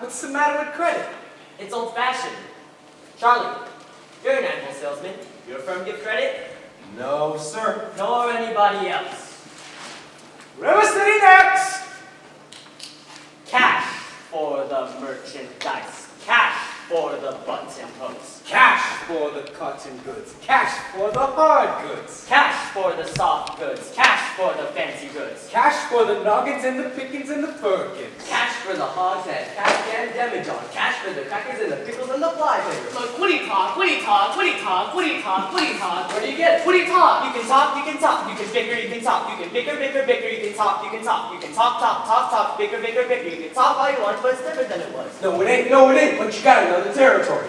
What's the matter with credit? It's old-fashioned. Charlie, you're an animal salesman. Your firm give credit? No, sir. Nor anybody else. River City next! Cash for the merchandise. Cash for the buttonholes. Cash for the cotton goods. Cash for the hard goods. Cash for the soft goods. Cash for the fancy goods. Cash for the noggins and the pickings and the firkins. Cash for the hogshead. Cash and demijohn. Cash for the crackers and the pickles and the fly fingers. Look, what do you talk? What do you talk? What do you talk? What do you talk? What do you talk? Where do you get it? What do you talk? You can talk, you can talk, you can bicker, you can talk, you can bicker, bicker, bicker, you can talk, you can talk, you can talk, talk, talk, talk, bicker, bicker, bicker, you can talk all you want, but it's different than it was. No, it ain't, but you gotta know the territory.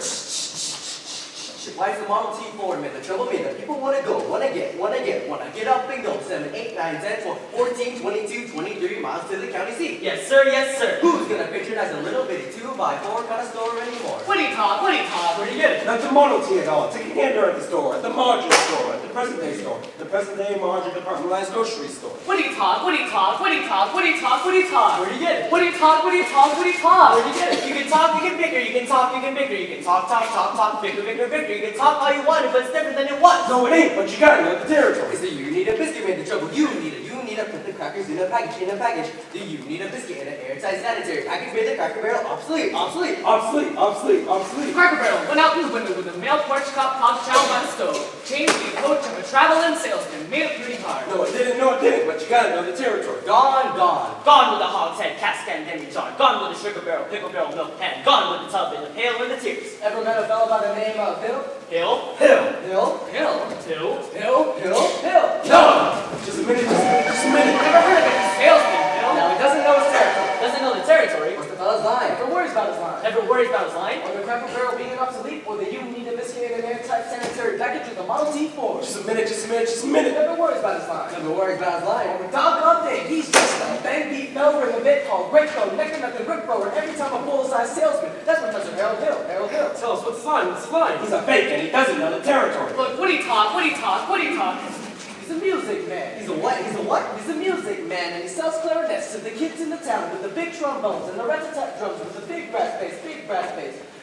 Why is the Model T forward, man? The trouble, man, that people wanna go, wanna get up and go. 7, 8, 9, 10, 12, 14, 22, 23 miles to the county seat. Yes, sir, yes, sir. Who's gonna patronize a little bitty 2x4 kind of store anymore? What do you talk? What do you talk? Where do you get it? Not the Model T at all. Take a gander at the store, at the margin store, at the present day store, the present day margin departmentalized grocery store. What do you talk? What do you talk? What do you talk? What do you talk? What do you talk? Where do you get it? What do you talk? What do you talk? What do you talk? Where do you get it? You can talk, you can bicker, you can talk, you can bicker, you can talk, talk, talk, talk, bicker, bicker, bicker, you can talk all you want, but it's different than it was. No, it ain't, but you gotta know the territory. Is that you need a biscuit made the trouble? You need to put the crackers in a package. Do you need a biscuit in an airtight sanitary package made the Cracker Barrel obsolete? The Cracker Barrel went out through the window with a mail porch cop hog chow by the stove. Changed the approach of a traveling salesman. Made it pretty hard. No, it didn't, but you gotta know the territory. Gone with the hogshead, cask and demijohn. Gone with the sugar barrel, pickle barrel, milk pan. Gone with the tub and the pail and the tears. Ever met a fellow by the name of Hill? Hill. No! Just a minute. Never heard of it. Salesman, Bill. Now he doesn't know his territory. Doesn't know the territory. What's the fellow's line? Never worries about his line. Never worries about his line. Or the Cracker Barrel being obsolete, or the you need a biscuit in an airtight sanitary package with a Model T Ford. Just a minute. Never worries about his line. Never worries about his line. Or the doggone thing, he's just a bang-beat bell ring a bit called Greco, neck and nothing rip roller every time a full-size salesman. That's what Mr. Harold Hill. Tell us what's the line. He's a fake and he doesn't know the territory. Look, what do you talk? What do you talk? What do you talk? He's a music man. He's a what? He's a music man, and he sells clarinets to the kids in the town with the big trombones and the rat-a-tat drums with the big brass bass.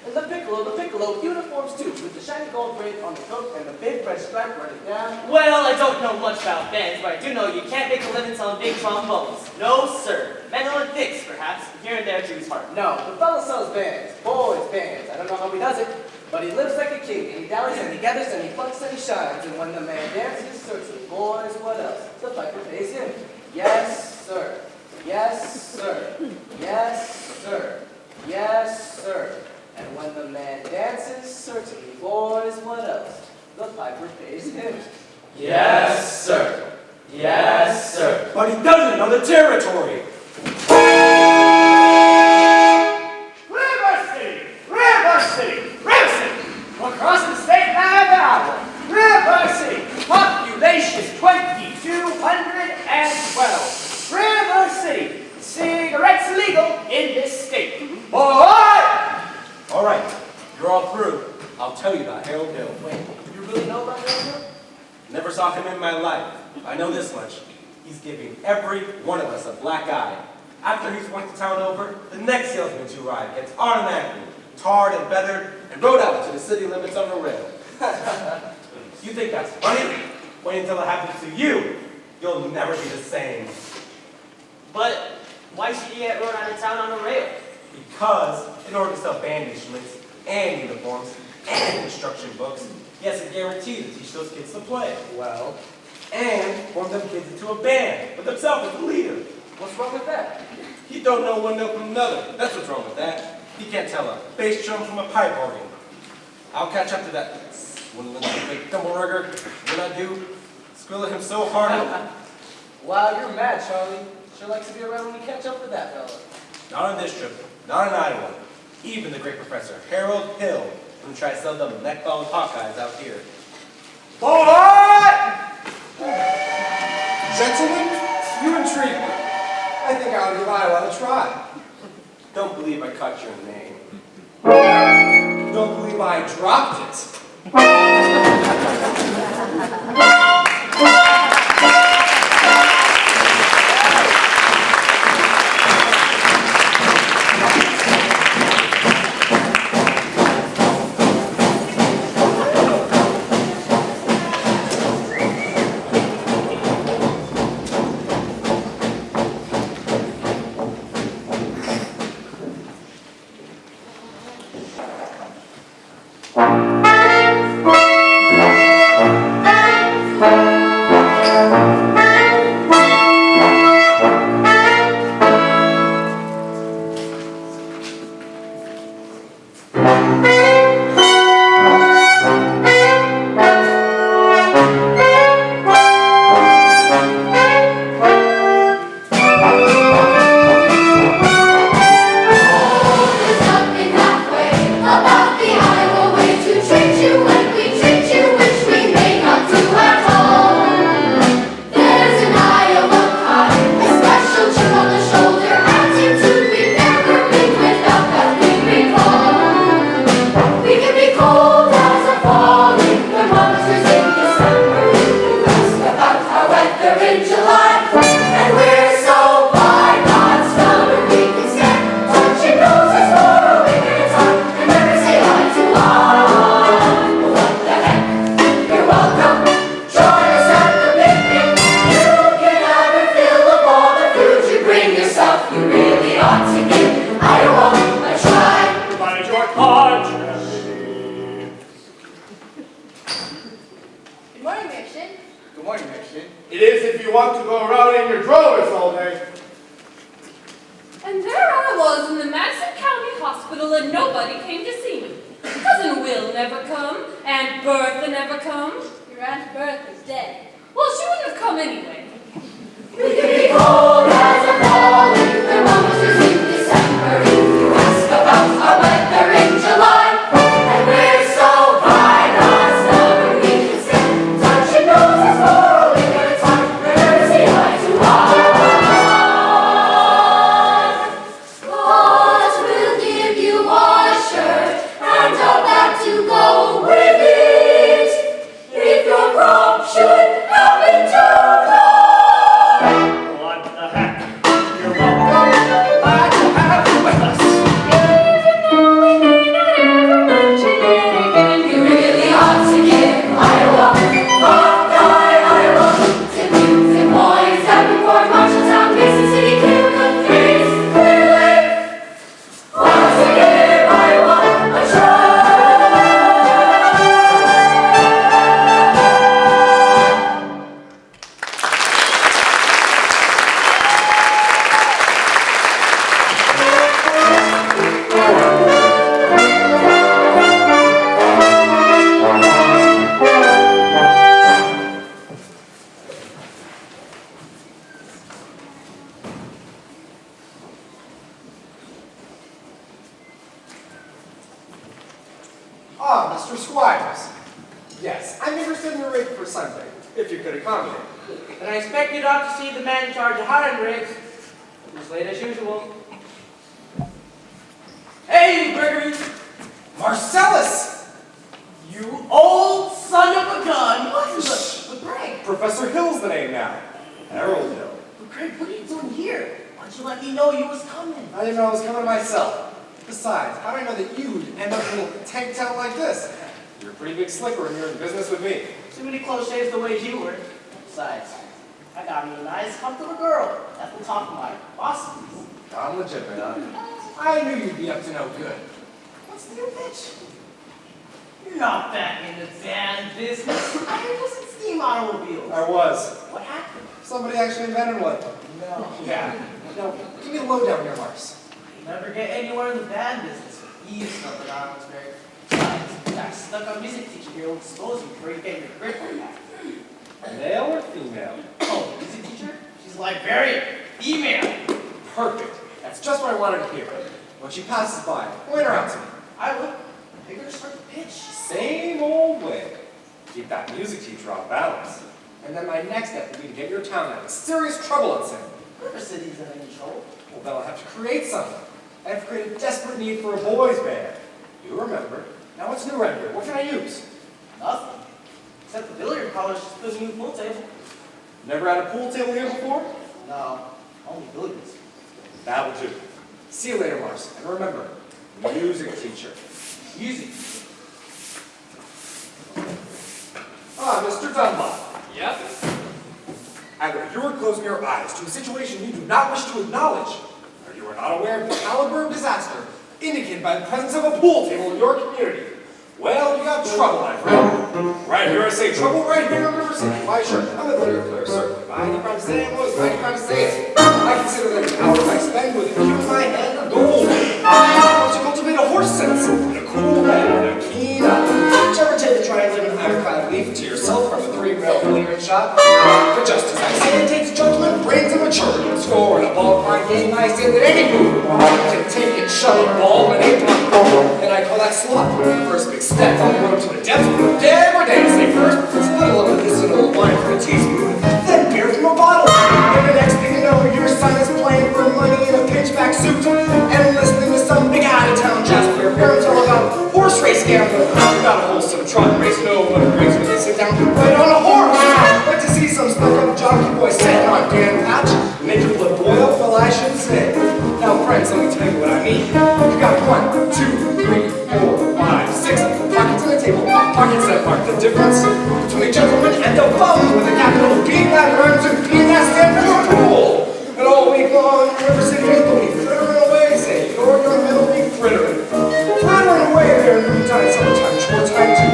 And the piccolo uniforms too, with the shiny gold braid on the coat and the big red stripe running down. Well, I don't know much about bands, but I do know you can't make a living selling big trombones. No, sir. Mandolin picks, perhaps, here and there to his heart. No, the fellow sells bands, boys bands. I don't know how he does it, but he lives like a king, and he dallies and he gathers and he plucks and he shines. And when the man dances, certainly, boys, what else? The piper pays him. Yes, sir. Yes, sir. Yes, sir. Yes, sir. And when the man dances, certainly, boys, what else? The piper pays him. Yes, sir. Yes, sir. But he doesn't know the territory. River City! We're crossing the state line now. River City! Population 2,212. River City! Cigarettes legal in this state. All right, you're all through. I'll tell you about Harold Hill. Wait, you really know about Harold? Never saw him in my life. I know this much. He's giving every one of us a black eye. After he's worked the town over, the next salesman to ride gets automatically tarred and feathered and rode out to the city limits on a rail. You think that's funny? Wait until it happens to you. You'll never be the same. But why should he get rode out of town on a rail? Because in order to sell band instruments and uniforms and instruction books, he has to guarantee to teach those kids to play. Well, And form them kids into a band with himself as the leader. what's wrong with that? He don't know one note from another. That's what's wrong with that. He can't tell a bass drum from a pipe organ. I'll catch up to that swindling big tumble-rigger. When I do, squill at him so hard. Wow, you're mad, Charlie. Sure like to be around when you catch up with that fella. Not on this trip. Not in Iowa. Even the great Professor Harold Hill, who tried to sell them neckbone Hawkeyes out here. Gentlemen, you intrigue me. I think I ought to give Iowa a try. Don't believe I caught your name. Don't believe I dropped it. I want to cultivate a horse sense and a cool shot? But just as I say, it takes judgment, brains, and maturity to score in a ballpark game. I say that any move can take it, shove a ball, and aim on ball. And I call that slot. The first big step on the road to the depths. Damn or damn, say first, it's a little of this and old wine from a teaspoon, then beer from a bottle. And the next thing you know, your son is playing for money in a pinchback suit and listening to some big out-of-town jazz player. Parents all about horse race gambling. Not a wholesome trot race, no one agrees when they sit down right on a horse. Like to see some stuck-up jockey boy sitting on Dan Patch, make your blood boil, well I should say. Now friends, let me tell you what I mean. You got 1, 2, 3, 4, 5, 6 pockets on the table. Pockets that mark the difference between a gentleman and a bum with a capital B that rhymes with P and that stands for pool. And all week long, River City people be frittering away, say, you're your middle be frittering. Frittering away there in noontime, summertime, short time too.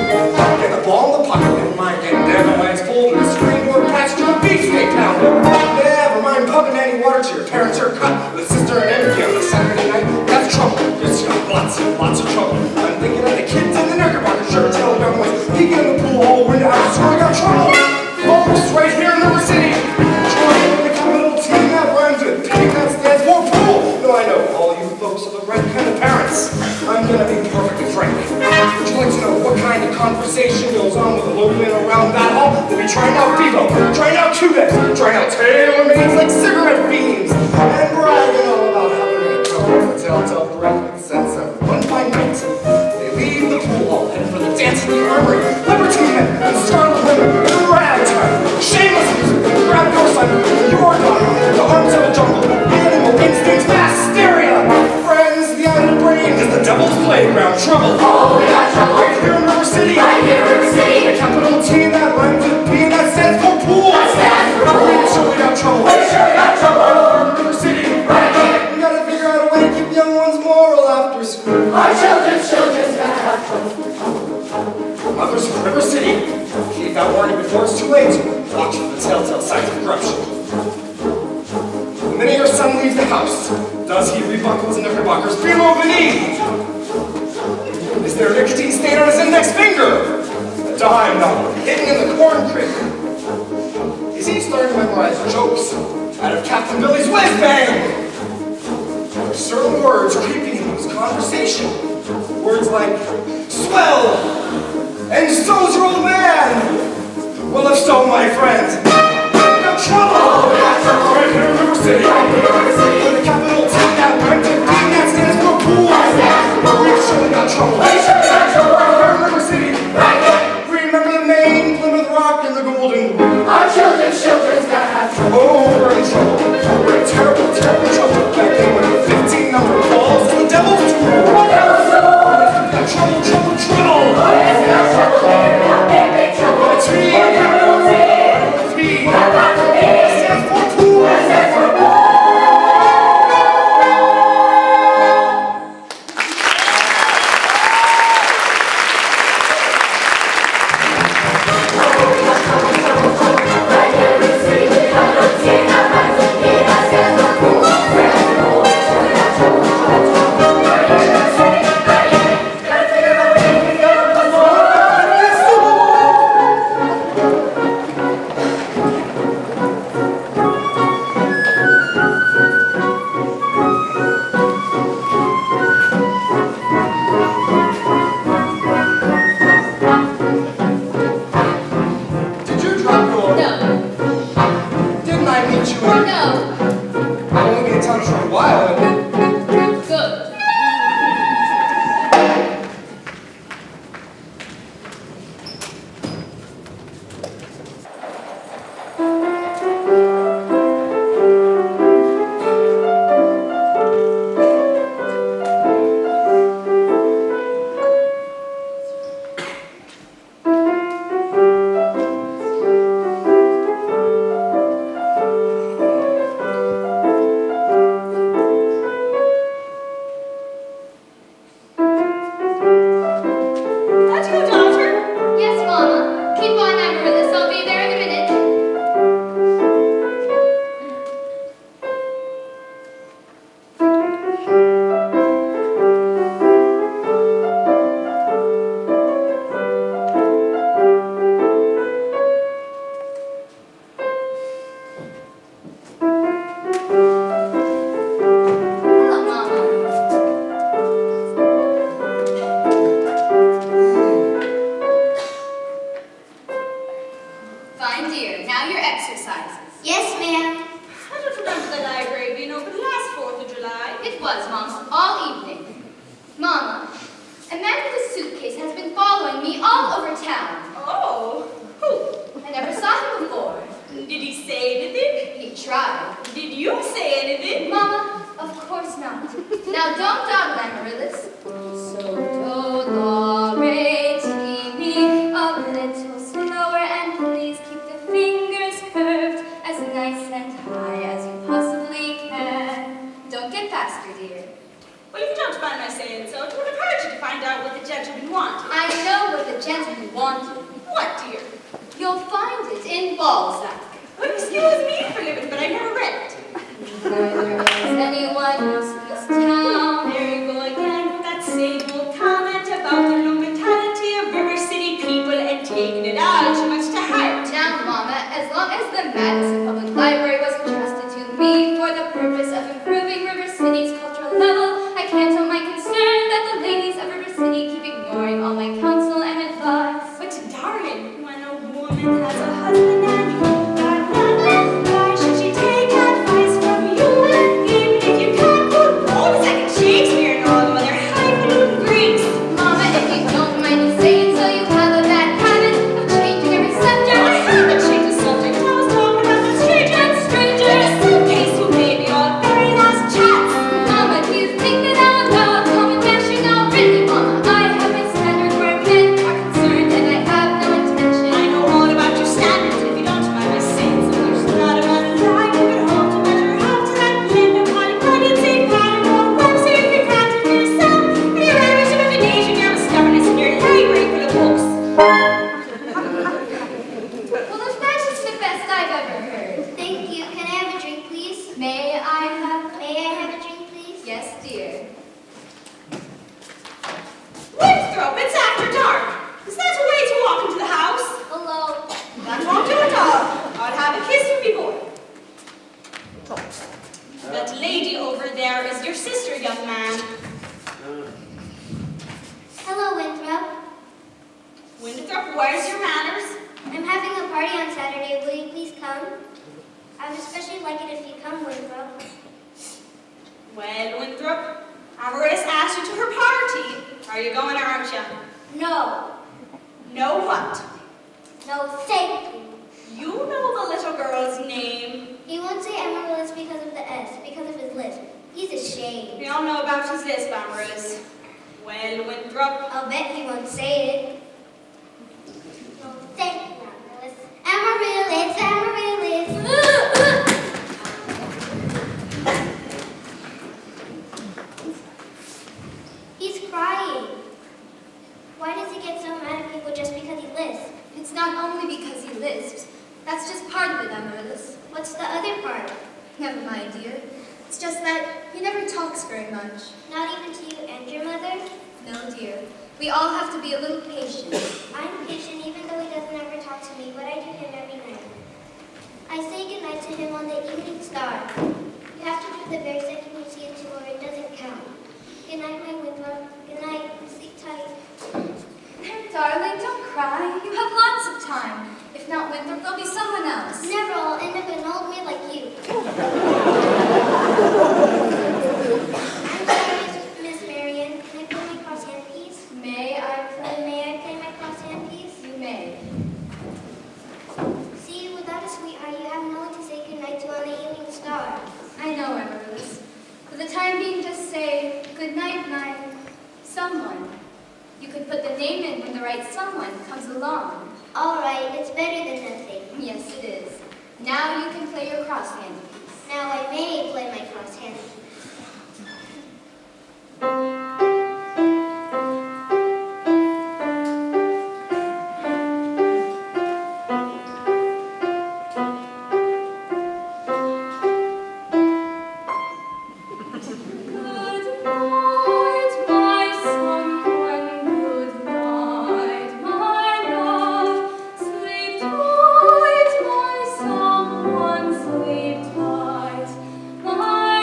Get the ball in the pocket, and mind getting dandelions pulled, and the screen door patched to a beefsteak pounder. Never mind pumping any water to your parents' haircut with sister and envy on a Saturday night. That's trouble. Yes, you got lots of trouble. I'm thinking of the kids in the knickerbocker shirt, tail young ones, peeking in the pool hole window. I swear I got trouble. Folks, right here in River City. Joining the little team that rhymes with P that stands for pool. No, I know, all you folks are the right kind of parents. I'm gonna be perfectly frank. Would you like to know what kind of conversation goes on with the local in around that hall? They'll be trying out Bebo, trying out Cubit, trying out tailor-mades like cigarette beams, and bragging all about how they're gonna come with the telltale threat sense of one fine night. They leave the pool hall, heading for the dance in the armory, liberty men, and scarlet women, and ragtime, shameless music, and grab your son, and your daughter, the arms of a jungle, animal instincts, mass hysteria. Friends, the idle brain is the devil's playground. Trouble. Oh, we got trouble. Right here in River City. Right here in River City. The capital T that rhymes with P and that stands for pool. That stands for pool. We sure we got trouble. We sure got trouble. River City. Right here. We gotta figure out a way to keep young ones moral after school. Our children's gotta have trouble. Mothers of River City, keep that warning before it's too late. Watch for the telltale signs of corruption. The minute your son leaves the house, does he rebuckle his knickerbockers below the knee? Is there a nicotine stain on his index finger? A dime novel hidden in the corn crib? Is he starting to memorize jokes out of Captain Billy's whiz bang? Are there certain words creeping into his conversation? Words like swell and so's your old man. Well, if so, my friends, we got trouble. We got trouble. Right here in River City. Right here in River City. With the capital T that rhymes with D that stands for pool. That stands for pool. We've surely got trouble. We sure got trouble. Right here in River City. Right here. Remember the name, Plymouth Rock, and the Golden Rule. Our children's gotta have trouble. Oh, we're in trouble. We're in terrible, terrible trouble. Back then when the 15 number falls to the devil's tool. The devil's tool. We've got trouble, trouble, trouble. Oh, yes, we got trouble. Baby, we got big trouble. It's me. We're capital T. It's me. We're capital T. It stands for pool. That stands for pool. Now don't dawdle, Amaryllis. So do, la, re, ti, mi. A little slower, and please keep the fingers curved as nice and high as you possibly can. Don't get faster, dear. Well, if you don't mind my saying so, it would have hurt you to find out what the gentleman wanted. I know what the gentleman wanted. What, dear? You'll find it in Balzac. Well, excuse me for living, but I never read it. Neither is anyone who's this town. There you go again with that same old comment about the low mentality of River City people and taking it all too much to heart. Now, Mama, as long as the Madison Public Library was entrusted to me for the purpose of improving River City's cultural level, I can't help my concern that the ladies of River City keep ignoring all my counsel and advice. But, darling, when a woman has a husband and you've got none, why should she take advice from you? Even if you can't quote poems like Shakespeare and all the other highfalutin Greeks. Mama, if you don't mind me saying so, you have a bad habit of changing every subject. I haven't changed the subject. I was talking about the stranger and stranger in a suitcase who made me our very last chats. Mama, do you think that I will go and come and bashing now? Really, Mama, I have my standards where men are concerned, and I have no intention. I know all about your standards, if you don't mind my saying so. There's not a man alive who can hope to measure up to that blend of Hollywood, St. Paul, or Webster if you can't do for yourself. And your Irish imagination, your stubbornness, and your library full of books. Well, that's just the best I've ever heard. Thank you. Can I have a drink, please? May I have? May I have a drink, please? Yes, dear. Winthrop, it's after dark. Is that a way to walk into the house? Hello. That won't do at all. I'll have a kiss from me boy. That lady over there is your sister, young man. Hello, Winthrop. Winthrop, where's your manners? I'm having a party on Saturday. Will you please come? I would especially like it if you come, Winthrop. Well, Winthrop, Amaryllis asked you to her party. Are you going or aren't you? No. No what? No, thank you. You know the little girl's name. He won't say Amaryllis because of the S, because of his lisp. He's ashamed. We all know about his lisp, Amaryllis. Well, Winthrop, I'll bet he won't say it. No, thank you, Amaryllis. Amaryllis, Amaryllis. He's crying. Why does he get so mad at people just because he lisps? It's not only because he lisps. That's just part of it, Amaryllis. What's the other part? Never mind, dear. It's just that he never talks very much. Not even to you and your mother? No, dear. We all have to be a little patient. I'm patient even though he doesn't ever talk to me, but I do him every night. I say goodnight to him on the evening star. You have to do the very second you see it too, or it doesn't count. Good night, my Winthrop. Good night. Sleep tight. There, darling, don't cry. You have lots of time. If not Winthrop, there'll be someone else. Never. I'll end up an old maid like you. I'm sorry, Miss Marion. Can I play my crosshand piece? May I play? May I play my crosshand piece? You may. See, without a sweetheart, you have no one to say goodnight to on the evening star. I know, Amaryllis. For the time being, just say, good night, my someone. You could put the name in when the right someone comes along. All right, it's better than nothing. Yes, it is. Now you can play your crosshand piece. Now I may play my crosshand piece. Sleep tight, my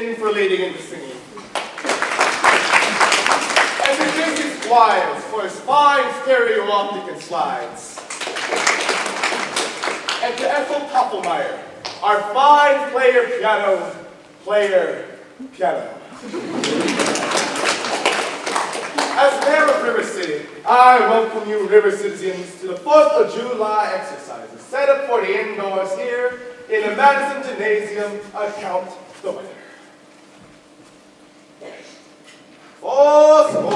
Chin for leading into singing. And to J.C. Squires for his fine stereo optic and slides. And to Ethel Poppelmeyer, our fine piano. As mayor of River City, I welcome you, River citizens, to the 4th of July exercises set up for the indoors here in the Madison Gymnasium. Account the weather. For school.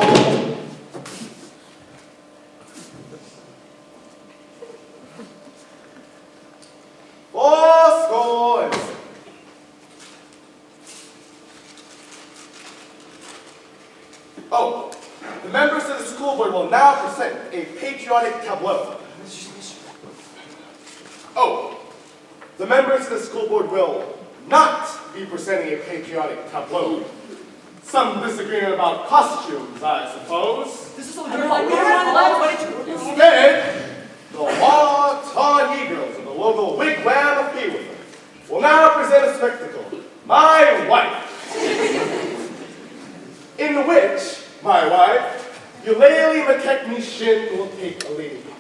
For scores. Oh, the members of the school board will now present a patriotic tableau. Oh, the members of the school board will not be presenting a patriotic tableau. Some disagreement about costumes, I suppose. This is so wonderful. Instead, the Wautah Negroes of the local wigwam of Hayward will now present a spectacle, My Wife, in which my wife, Eulalie McKechnie Shin, will take a leading part.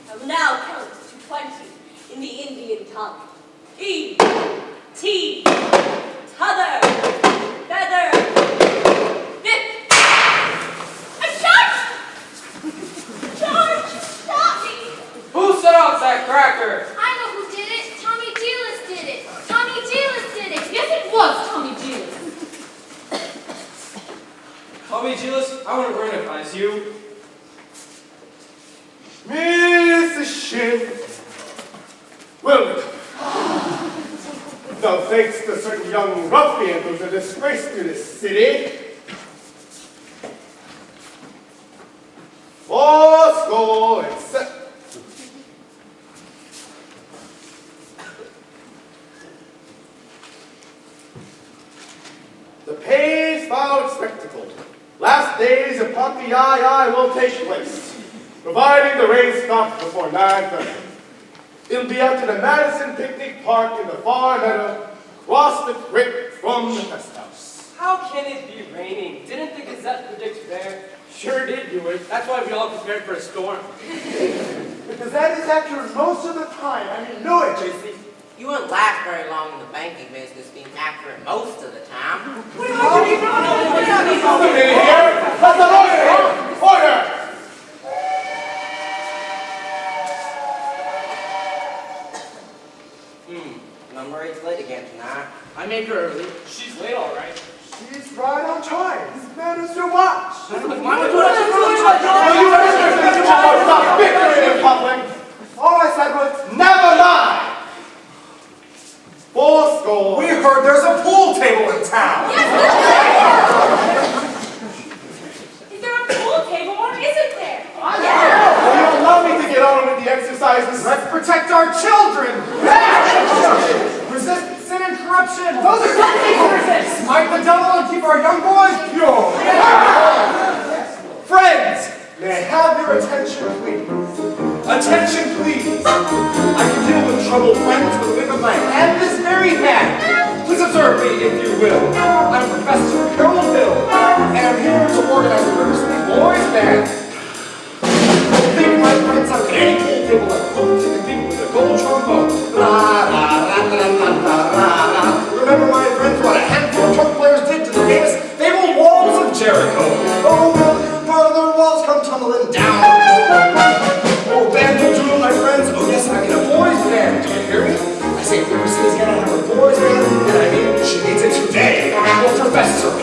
I will now count to 20 in the Indian tongue. E, T, t'other, feather, bip. A shark! George, stop me! Who set off that cracker? I know who did it. Tommy Gillis did it. Tommy Gillis did it. Yes, it was Tommy Gillis. Tommy Gillis, I want to recognize you. Mrs. Shin, welcome. Now, thanks to certain young ruffians who's a disgrace to this city, for school and set. The pay-found spectacle. Last days of Pompey will take place, providing the rain stops before 9:30. It'll be out to the Madison Picnic Park in the far meadow, across the creek from the fest house. How can it be raining? Didn't the Gazette predict fair? Sure did, Hayward. That's why we all prepared for a storm. Because that is accurate most of the time. I mean, knew it, JC. You wouldn't last very long in the banking business being accurate most of the time. Something in here. Let the lawyer here. Order. Number 8's late again tonight. I made her early. She's late, all right. She's right on time. This matters so much. Will you stop bickering in public? All I said was, never mind. For school. We heard there's a pool table in town. Is there a pool table or isn't there? Will you allow me to get on with the exercises? Let's protect our children. Resist sin and corruption. Those are good things. Smite the devil and keep our young boys pure. Friends, may I have your attention, please? Attention, please. I can deal with troubled friends with the whip of my hand this very hand. Please observe me, if you will. I'm Professor Harold Hill, and I'm here to organize the River City Boys Band. Think, my friends, I'm at any pool table and hope to compete with a gold trombone. La, la, la, la, la, la, la. Remember, my friends, what a handful of trumpet players did to the famous fabled walls of Jericho. Oh, will further walls come tumbling down. Oh, band will do, my friends. Oh, yes, I mean a boys' band. Do you hear me? I say River City's gonna have a boys' band, and I mean she needs it today. Well, Professor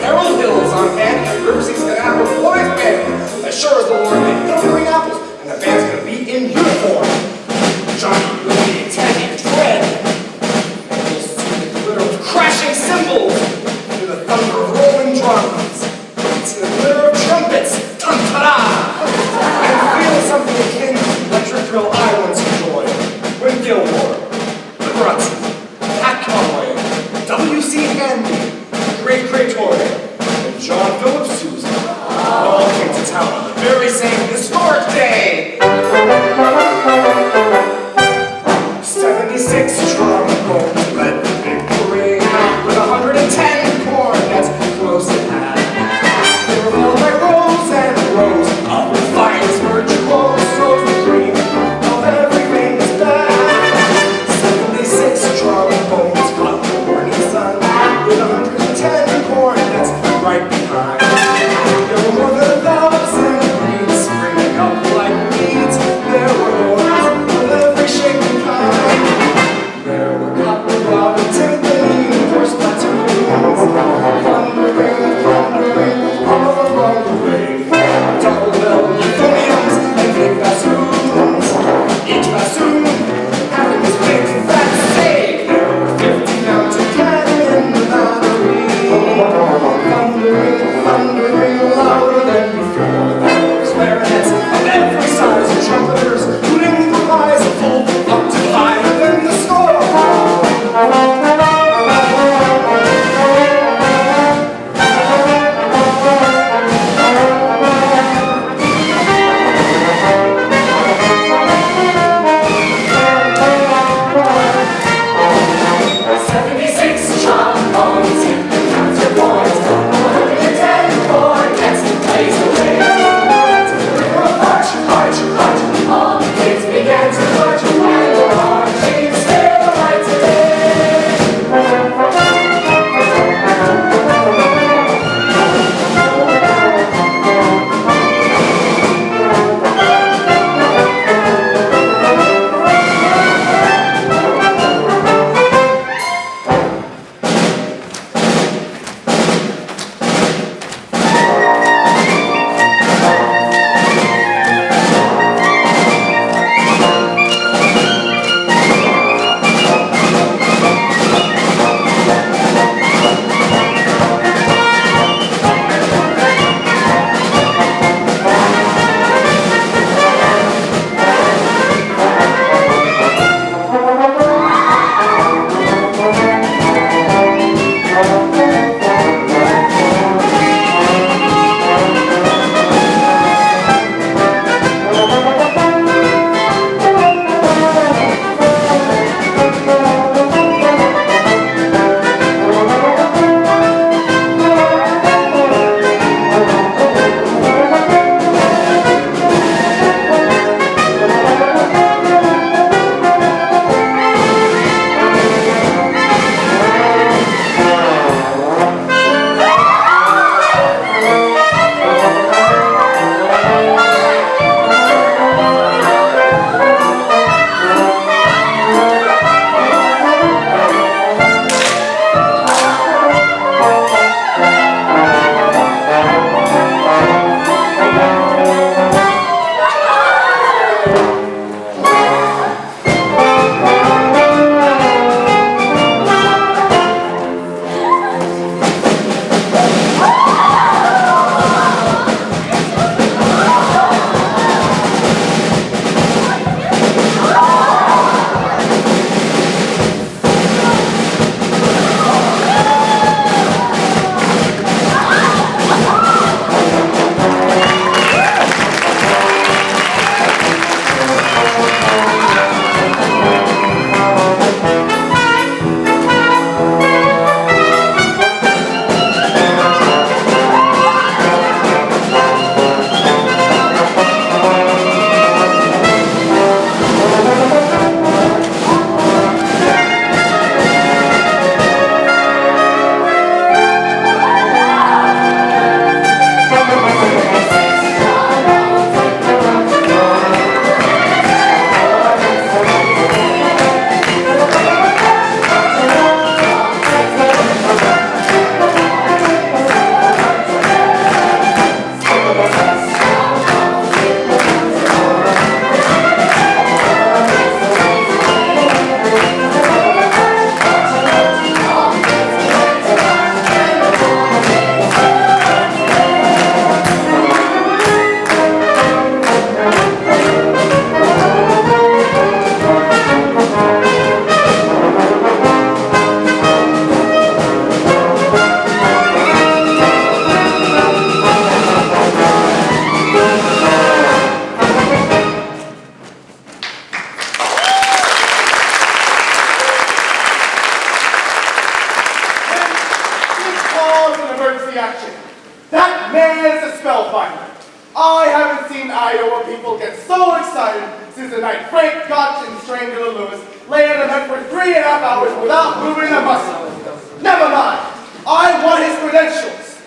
haven't seen Iowa people get so excited since the night Frank Gotch and Strangler Lewis lay in the bed for 3.5 hours without moving a muscle. Never mind. I want his credentials.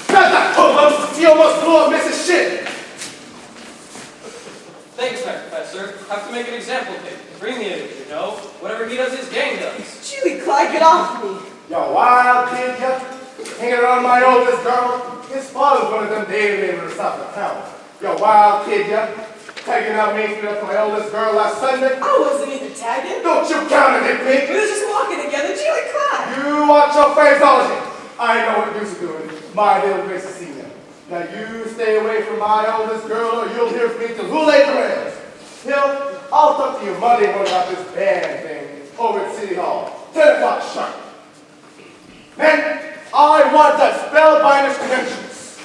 Grab that hoodlum. He almost blew up Mrs. Shit. Thanks, Professor. Have to make an example of him. Bring the image, you know. Whatever he does, his gang does. Chili, Clyde, get off me. Yo, wild kid, ya. Hanging around my oldest girl. His father's one of them day laborers south of town. Yo, wild kid, ya. Tagging out Main Street up my oldest girl last Sunday. I wasn't even tagging. Don't you counterdict me. We were just walking together, Chili, Clyde. You watch your phraseology. I know what you're doing, my little Gracie Senior. Now you stay away from my oldest girl or you'll hear from me till who laid the rails. Hill, I'll talk to you Monday morning about this band thing over at City Hall. 10 o'clock sharp. Men, I want that spellbinder's credentials.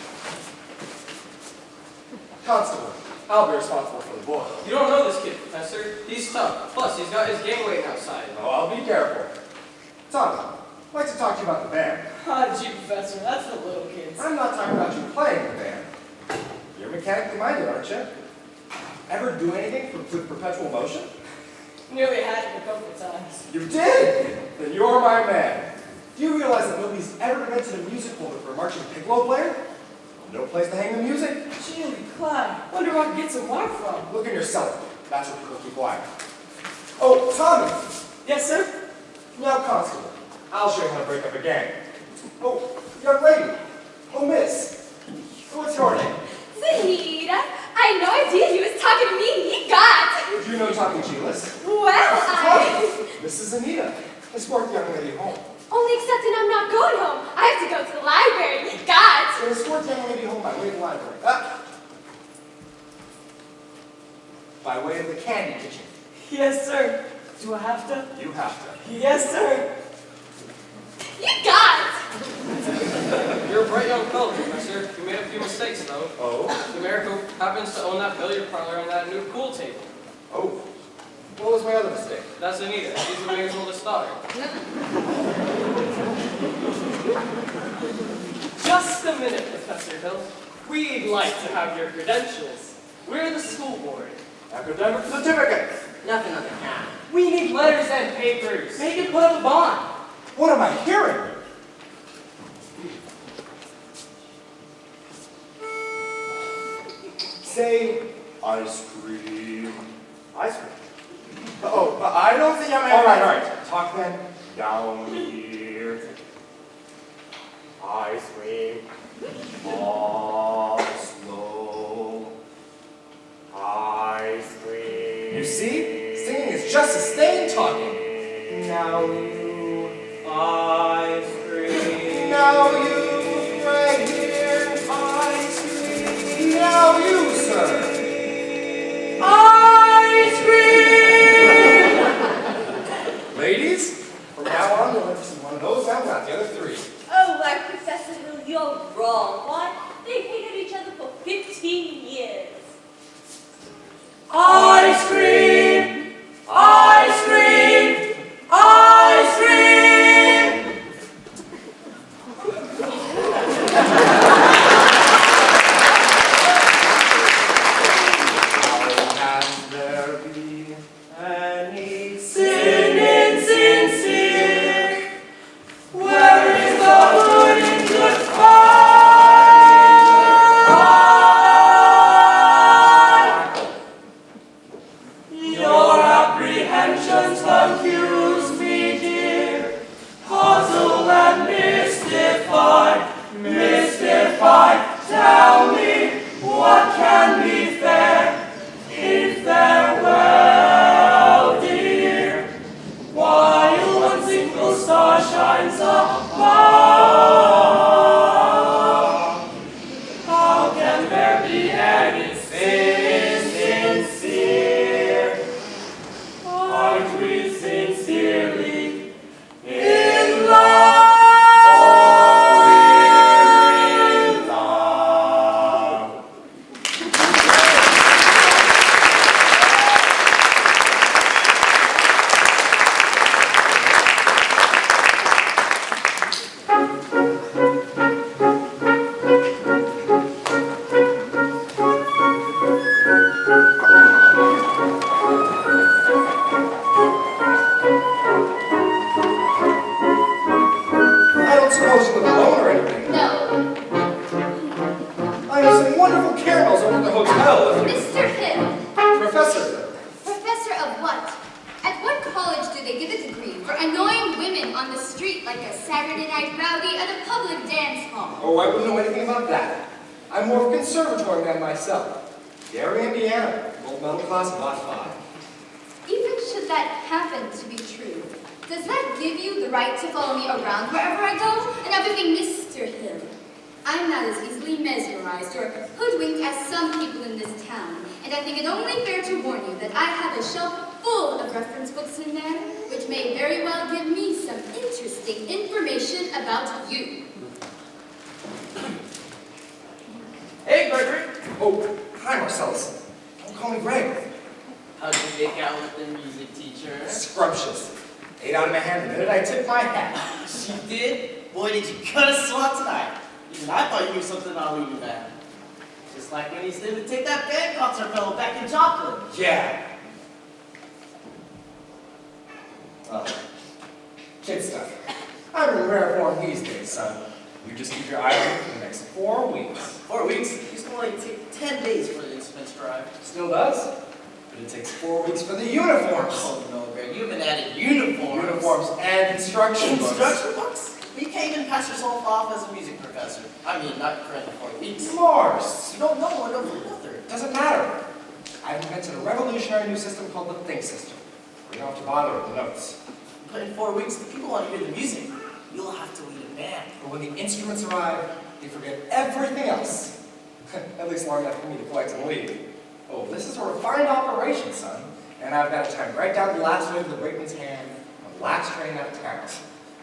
Constable, I'll be responsible for the boy. You don't know this kid, Professor. He's tough. Plus, he's got his gang waiting outside. Oh, I'll be careful. Tommy, I'd like to talk to you about the band. Ah, gee, Professor, that's the little kids. I'm not talking about you playing the band. You're mechanically minded, aren't you? Ever do anything with perpetual motion? Nearly had it a couple of times. You did? Then you're my man. Do you realize that nobody's ever invented a music holder for a marching piccolo player? No place to hang the music. Chili, Clyde, wonder where I can get some wire from. Look in your cellar. That's where people keep wire. Oh, Tommy. Yes, sir? Now, Constable, I'll show you how to break up a gang. Oh, young lady. Oh, miss. What's your name? Zanita, I had no idea he was talking to me. He got. Do you know Tommy Gilas? Well, This is Anita. Escort the young lady home. Only accepting I'm not going home. I have to go to the library. He got. So escort the young lady home by way of the library. By way of the candy kitchen. Yes, sir. Do I have to? You have to. Yes, sir. You got. You're a bright young fellow, Professor. You made a few mistakes, though. Oh? The mayor who happens to own that billiard parlor and that new pool table. Oh. What was my other mistake? That's Anita. She's the mayor's oldest daughter. Just a minute, Professor Hill. We'd like to have your credentials. We're the school board. Academic certificates. Nothing on the hat. We need letters and papers. Make it put up a bond. What am I hearing? Say ice cream. Ice cream. Oh, I don't think I'm. All right. Talk then. Down here. Ice cream. All slow. Ice cream. You see? Singing is just as staying talking. Now you. Ice cream. Now you. Right here. Ice cream. Now you, sir. Ice cream. Ladies, from now on, you'll never see one of those. I've got the other three. Oh, why, Professor Hill, you're wrong. Why? They've hated each other for 15 years. Ice cream! Ice cream! Ice cream! How can there be any Sin insincere, where is the good in good fight? I have some wonderful caramels over at the hotel. Mr. Hill, Professor. professor of what? At what college do they give a degree for annoying women on the street like a Saturday night rowdy at a public dance hall? Oh, I wouldn't know anything about that. I'm more of a conservatory man myself. Gary, Indiana, gold medal class of Lot 5. Even should that happen to be true, does that give you the right to follow me around wherever I go? And everything, Mr. Hill. I'm not as easily mesmerized or hoodwinked as some people in this town, and I think it only fair to warn you that I have a shelf full of reference books in there, which may very well give me some interesting information about you. Hey, Gregory. Oh, hi, Marcellus. Don't call me Greg. How'd you make out with the music teacher? Scrumptious. 8 out of my hand the minute I tipped my hat. She did? Boy, did you cut a swat tonight. Even I thought you knew something about Lady Band. Just like when he said to take that band concert fellow back in Joplin. Yeah. Kid stuff. I'm in rare form these days, son. You just keep your eye on me for the next 4 weeks. 4 weeks? It used to only take 10 days for the expense drive. Still does? But it takes 4 weeks for the uniforms. Oh no, Greg, you haven't added uniforms. Uniforms and instruction books. Instruction books? You can't even pass yourself off as a music professor. I mean, not currently 4 weeks. Mars. You don't know one over another. Doesn't matter. I've invented a revolutionary new system called the Think System. We don't have to bother with the notes. But in 4 weeks, the people want to hear the music. You'll have to lead a band. But when the instruments arrive, they forget everything else. At least long enough for me to collect and leave. Oh, this is a refined operation, son. And I've got to time right down the last wave of the brakeman's hand on the last train out of town.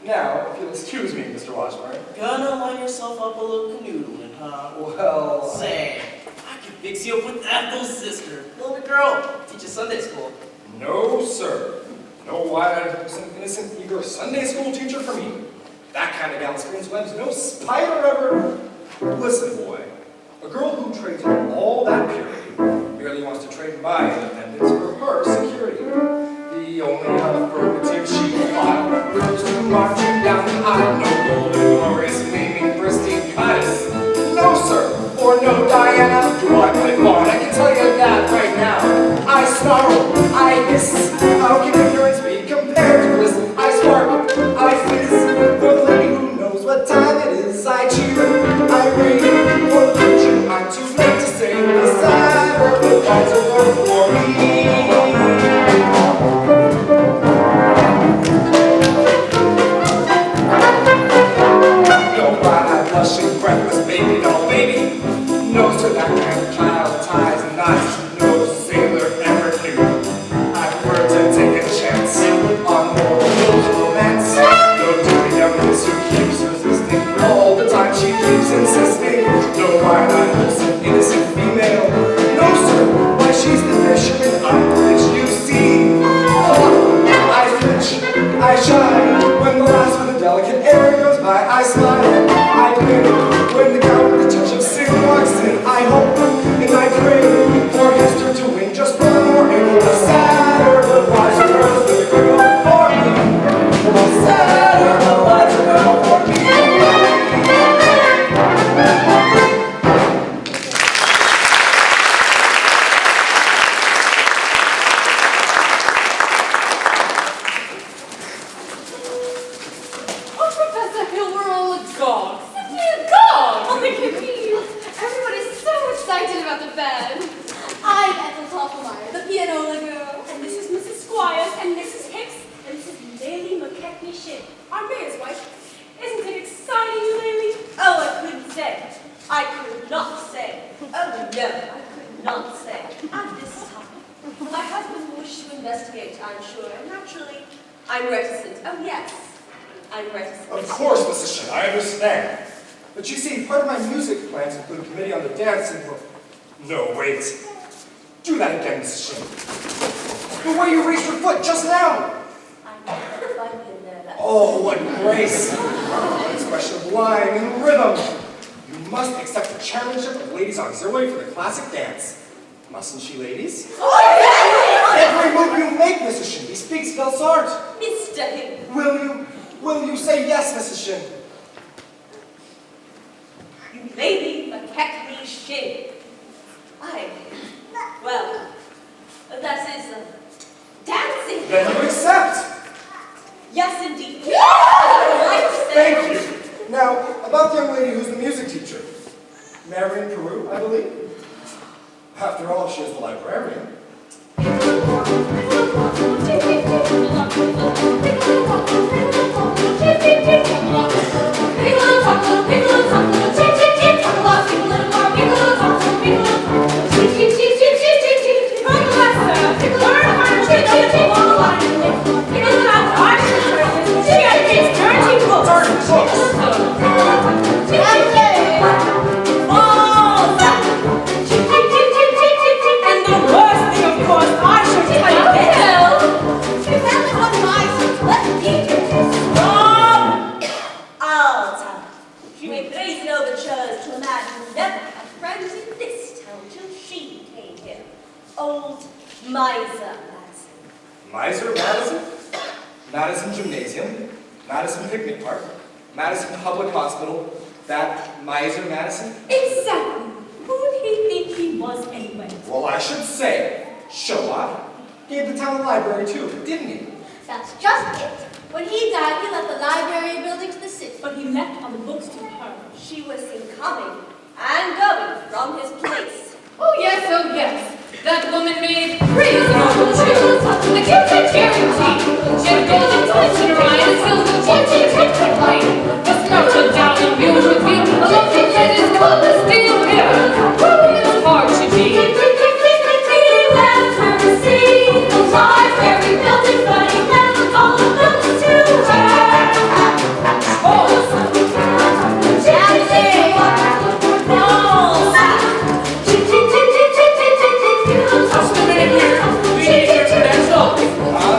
Now, if you'll excuse me, Mr. Washburn. Gonna line yourself up a little canoodling, huh? Well, say, I can fix you up with Ethel's sister. Little girl, teaches Sunday school. No, sir. No wide-eyed, innocent, eager Sunday school teacher for me. That kind of gal spins webs no spider ever. Listen, boy. A girl who trades all that purity merely wants to trade my independence for her security. The only affirmative she will file refers to marching down the aisle. No golden glorious naming pristine goddess. No, sir, or no Diana. Do I play fawn? I can tell you that right now. I snarl, I hiss. How can ignorance be compared to bliss? I spark, I fizz. For the lady who knows what time it is, I cheer, I rave. For preacher, I'm too late to say the Saturday nights are for me. Blushing, breathless baby doll baby. No, sir, that kind of child ties and knots. No sailor ever knew. I prefer to take a chance on more rules of romance. No dirty young miss who keeps resisting. All the time she keeps insisting. No wide-eyed, innocent, innocent female. No, sir, why she's the fisherman up which you see. Oh, I flinch, I shy. When the last with a delicate air goes by, I smile. I pray when the count with the touch of sin walks in. I hope and I pray for Hester to win just one more hymn. The sadder the wiser girls, the girl for me. The sadder the wiser girl for me. Oh, Professor Hill, we're all agog. Simply agog! Oh, look at me! Everybody's so excited about the band. I'm Ethel Tofflemeyer, the pianola girl. And this is Mrs. Squires, and Mrs. Hicks, and this is Lily McKechnie Shin, our mayor's wife. Isn't it exciting, Lily? Oh, I couldn't say. I could not say. Oh, no, I could not say. At this time. My husband will wish to investigate, I'm sure, and naturally, I'm reticent. Oh, yes, I'm reticent. Of course, Mrs. Shin, I understand. But you see, part of my music plans include a committee on the dancing for... No, wait. Do that again, Mrs. Shin. The way you raised your foot just now. I know if I've been there, that's... Oh, what grace. What expression of line and rhythm. You must accept the chairmanship of Ladies Auxiliary for the classic dance. Mustn't she, ladies? Oh, Every move you make, Mrs. Shin, bespeaks Belsart. Mr. Hill. Will you say yes, Mrs. Shin? You Lady McKechnie shame. Well, that is dancing. Then you accept. Yes, indeed. Thank you. Now, about the young lady who's the music teacher. Marion Peru, I believe. After all, she is the librarian. Miser Madison? Madison Gymnasium? Madison Picnic Park? Madison Public Hospital? That Miser Madison? Exactly. Who did he think he was anyway? Well, I should say, show off. Gave the town library too, didn't he? That's just it. When he died, he left the library building to the city. But he left all the books to her. She was seen coming and going from his place. Oh yes, oh yes. That woman made crazy awful tunes. The kids had guaranteed. She had golden tips in her eye and a silver watch and a tick light. Just melted down and muse with you. A lovely head is cold as steel hair. Woo, it's hard to be. He left her to see the library building, but he left all the books to her.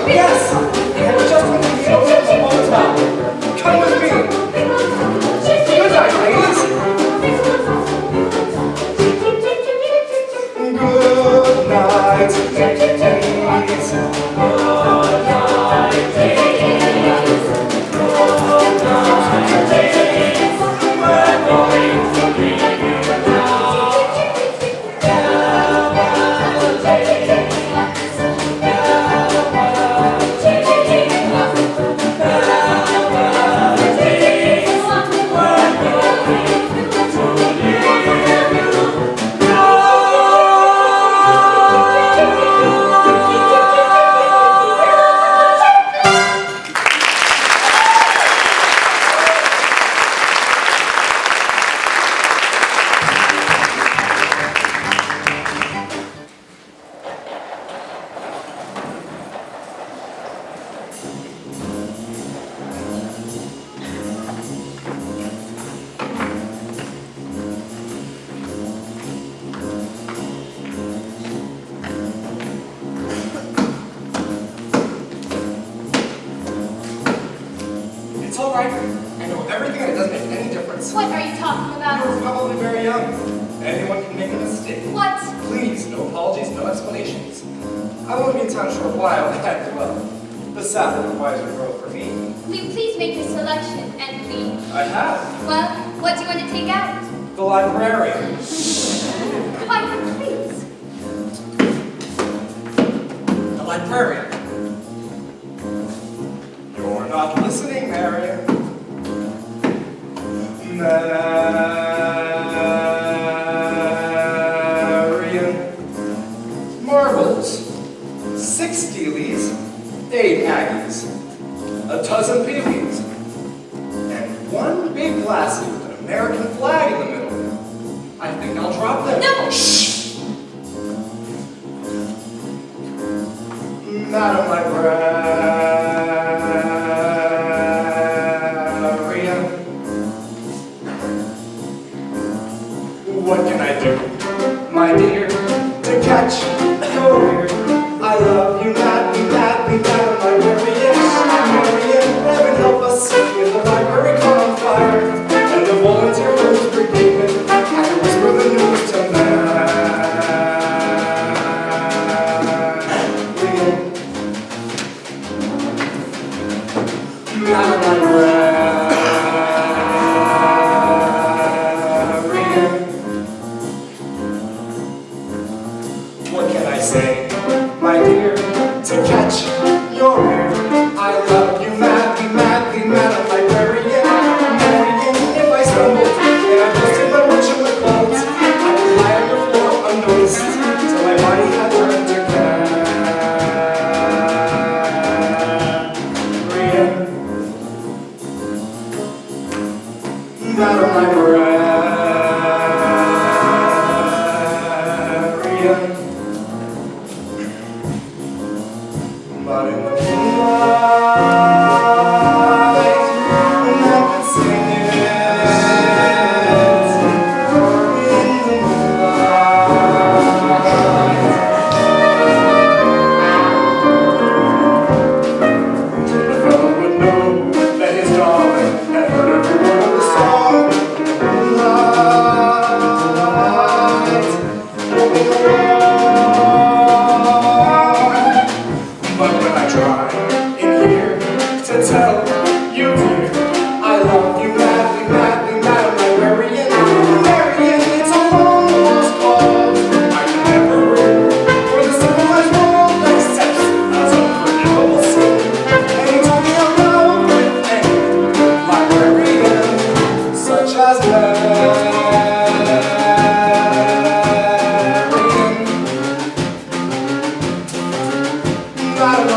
Yes! And just when you know the hotel. Come with me. Good night, ladies. Good night, ladies. Good night, ladies. Good night, ladies. We're going to leave you now. It's all right. I know everything and it doesn't make any difference. What are you talking about? You're probably very young. Anyone can make a mistake. What? Please, no apologies, no explanations. I won't be in town for a while, and well, the Sabbath requires a girl for me. Will you please make your selection and leave? I have. Well, what do you want to take out? The librarian. Quiet, please. The librarian. You're not listening, Marion. Marion. Marbles. 6 Steelies. 8 Aggies. A dozen Peewees. And 1 big glassy with an American flag in the middle. I think I'll drop them. No! Shh! Madam Librarian. What can I do, my dear, to catch your ear? I love you madly, madly, Madam Librarian. Marian, heaven help us if the library caught on fire and the volunteer rose brigade had to whisper the news to Madam Librarian. say, my dear, to catch your ear. I love you madly, madly, madam librarian. Marian, if I stumbled and I busted my watch in the clouds, I would lie on the floor unnoticed till my body had turned to carrion. Madam librarian. But in the moonlight, I could sing it. In the moonlight, the fellow would know that his darling had heard every word of the song. Moonlight, moving along. But when I try in here to tell you, dear, I love you madly, madly, madam librarian. Marian, it's a long lost cause. I can never win, for the civilized world accepts as unforgivable sin. And you told me I'm love with any librarian, such as Marian. Madam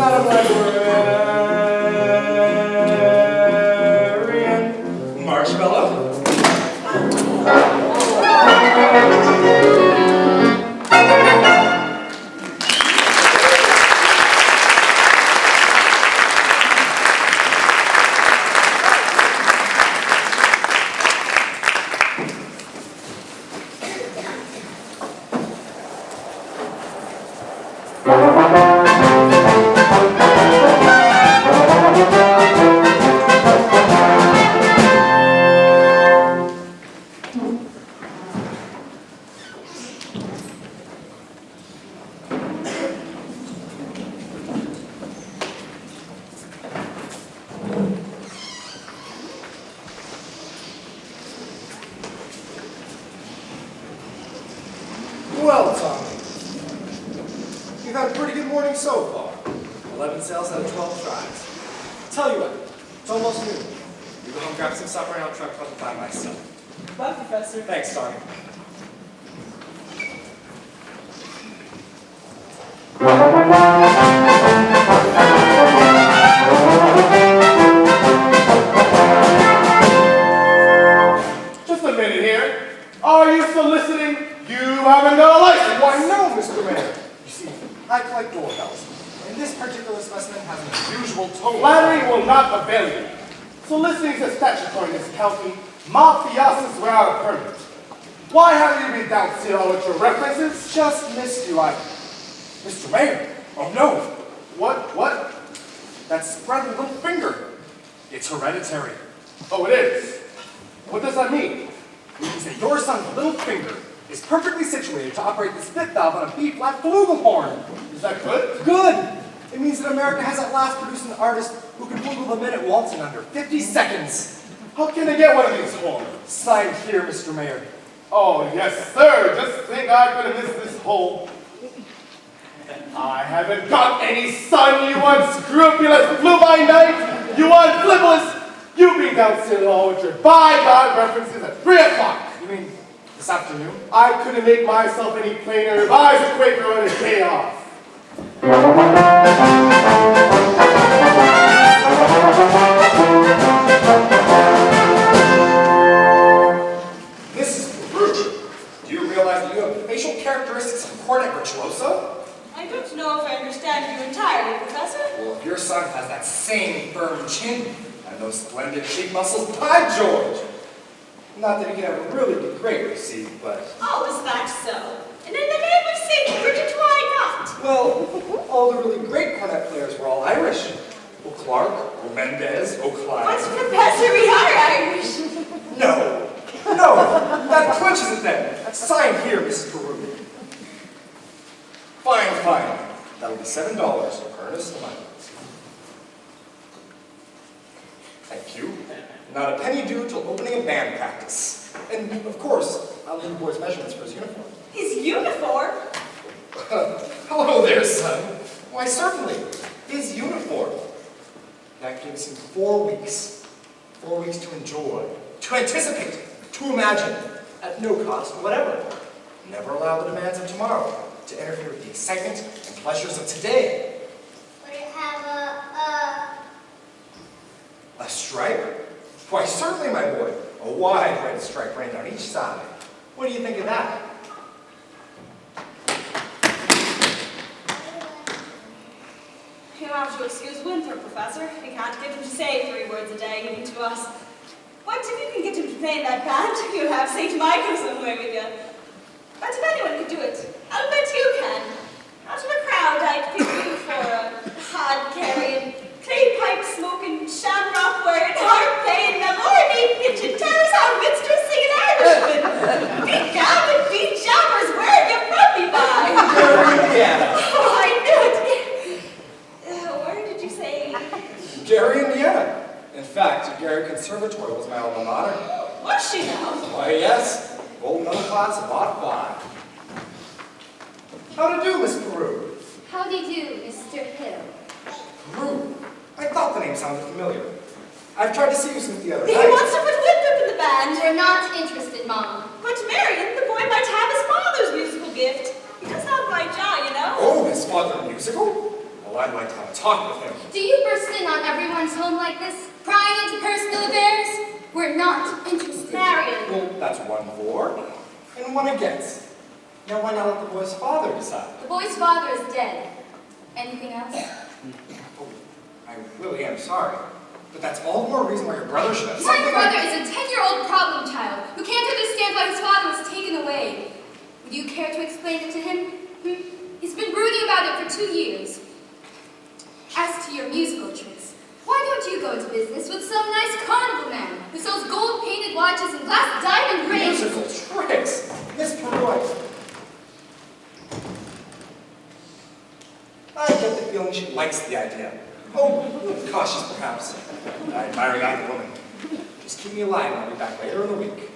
Madam Librarian. Marshmallow. Well, Tommy, you've had a pretty good morning so far. 11 sales out of 12 tries. Tell you what, it's almost noon. You go home, grab some supper, and I'll try to by myself. Bye, Professor. Thanks, Tommy. Just a minute here. Are you soliciting? You haven't got a license. Why, no, Mr. Mayor. You see, I collect doorbells, and this particular specimen has an unusual tone. Flattery will not avail you. Soliciting is a statutory in this county. Mafiosos without a permit. Why have you been down zero with your references? Just missed you, Mr. Mayor. Oh, no. What? That spread little finger. It's hereditary. Oh, it is. What does that mean? It means that your son's little finger is perfectly situated to operate the spit valve on a B-flat flugelhorn. Is that good? Good! It means that America has at last produced an artist who can flugel the minute waltz in under 50 seconds. How can I get one of these horns? Sign here, Mr. Mayor. Oh, yes, sir. Just think I could have missed this hole. I haven't got any son, you unscrupulous fly-by-night, you unflippers. You be down zero with your by-God references at 3 o'clock. You mean this afternoon? I couldn't make myself any plainer if I was a Quaker on a day off. Mrs. Brute, do you realize that you have facial characteristics of a cornet virtuoso? I don't know if I understand you entirely, Professor. Well, if your son has that same firm chin and those splendid cheek muscles, by George! Not that he can ever really be great, you see, but... Oh, is that so? And in the name of St. Bridget, why not? Well, all the really great cornet players were all Irish. O'Clark, O'Mendez, But O'Clyde. Professor, we are Irish. No, that clinches it then. Sign here, Mrs. Peru. Fine. That'll be $7 for earnest money. Thank you. Not a penny due till opening of band practice. And, of course, I'll need the boy's measurements for his uniform. His uniform? Hello there, son. Why, certainly. His uniform. That gives him 4 weeks. 4 weeks to enjoy, to anticipate, to imagine, at no cost whatever. Never allow the demands of tomorrow to interfere with the excitement and pleasures of today. Would it have A stripe? Why, certainly, my boy. A wide red stripe running down each side. What do you think of that? You'll have to excuse Winthrop, Professor. We can't get him to say 3 words a day, even to us. But if you can get him to play in that band, you'll have St. Michael somewhere with you. But if anyone could do it, I'll bet you can. Out of a crowd, I'd pick you for a hard-carrying, clay-pipe-smoking, shamrock-wearing, harp-playing, Melody pitching, terrace-on minstrel singing Irishman. Beat Gavin, beat Jabbers, where'd you from me by? Indiana. Oh, I knew it. Where did you say? Gary, Indiana. In fact, Gary Conservatory was my alma mater. Was she now? Why, yes. Gold medal class of Art 5. How to do, Miss Peru? How do you do, Mr. Hill? Peru? I thought the name sounded familiar. I've tried to see you since the other He night. wants to put Winthrop in the band. We're not interested, Mom. But Marion, the boy might have his father's musical gift. He does have my jaw, you know. Oh, his father musical? Oh, I'd like to have a talk with him. Do you burst in on everyone's home like this, prying into personal affairs? We're not interested. Marion. Well, that's one for and one against. Now why not let the boy's father decide? The boy's father is dead. Anything else? Oh, I really am sorry. But that's all the more reason why your brother should have My something brother like... is a 10-year-old problem child who can't understand why his father was taken away. Would you care to explain it to him? He's been brooding about it for 2 years. As to your musical tricks, why don't you go into business with some nice carnival man who sells gold-painted watches and glass diamond rings? Musical tricks? Miss Moreau, I get the feeling she likes the idea. Oh, cautious perhaps. I admire a young woman. Just keep me alive and I'll be back later in the week.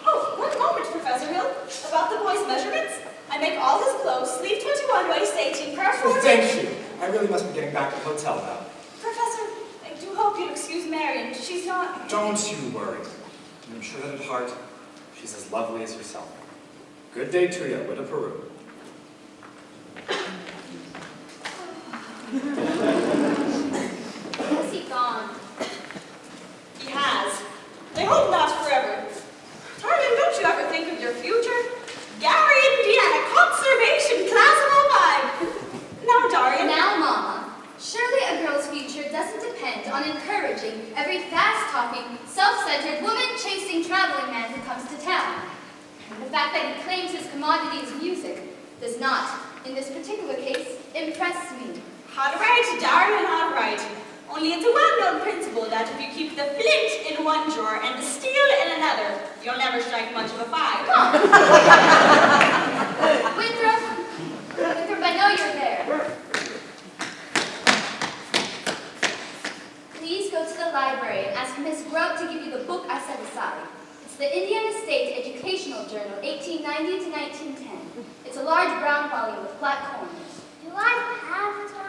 Oh, one moment, Professor Hill. About the boy's measurements, I make all his clothes, sleeve 21, waist 18, curve 14. Well, thank you. I really must be getting back to the hotel now. Professor, I do hope you'll excuse Marion. She's not... Don't you worry. I'm sure that at heart, she's as lovely as yourself. Good day to you, Widow Peru. Has he gone? He has. I hope not forever. Darling, don't you ever think of your future? Gary, Indiana, conservation, class of all five. Now, darling. Now, Mama, surely a girl's future doesn't depend on encouraging every fast-talking, self-centered, woman-chasing traveling man who comes to town. And the fact that he claims his commodity is music does not, in this particular case, impress me. Hot right, darling, hot right. Only it's a well-known principle that if you keep the flint in one drawer and the steel in another, you'll never strike much of a fire. Winthrop, I know you're there. Please go to the library and ask Miss Grubb to give you the book I set aside. It's the Indiana State Educational Journal, 1890 to 1910. It's a large brown volume with flat corners. Do I have to?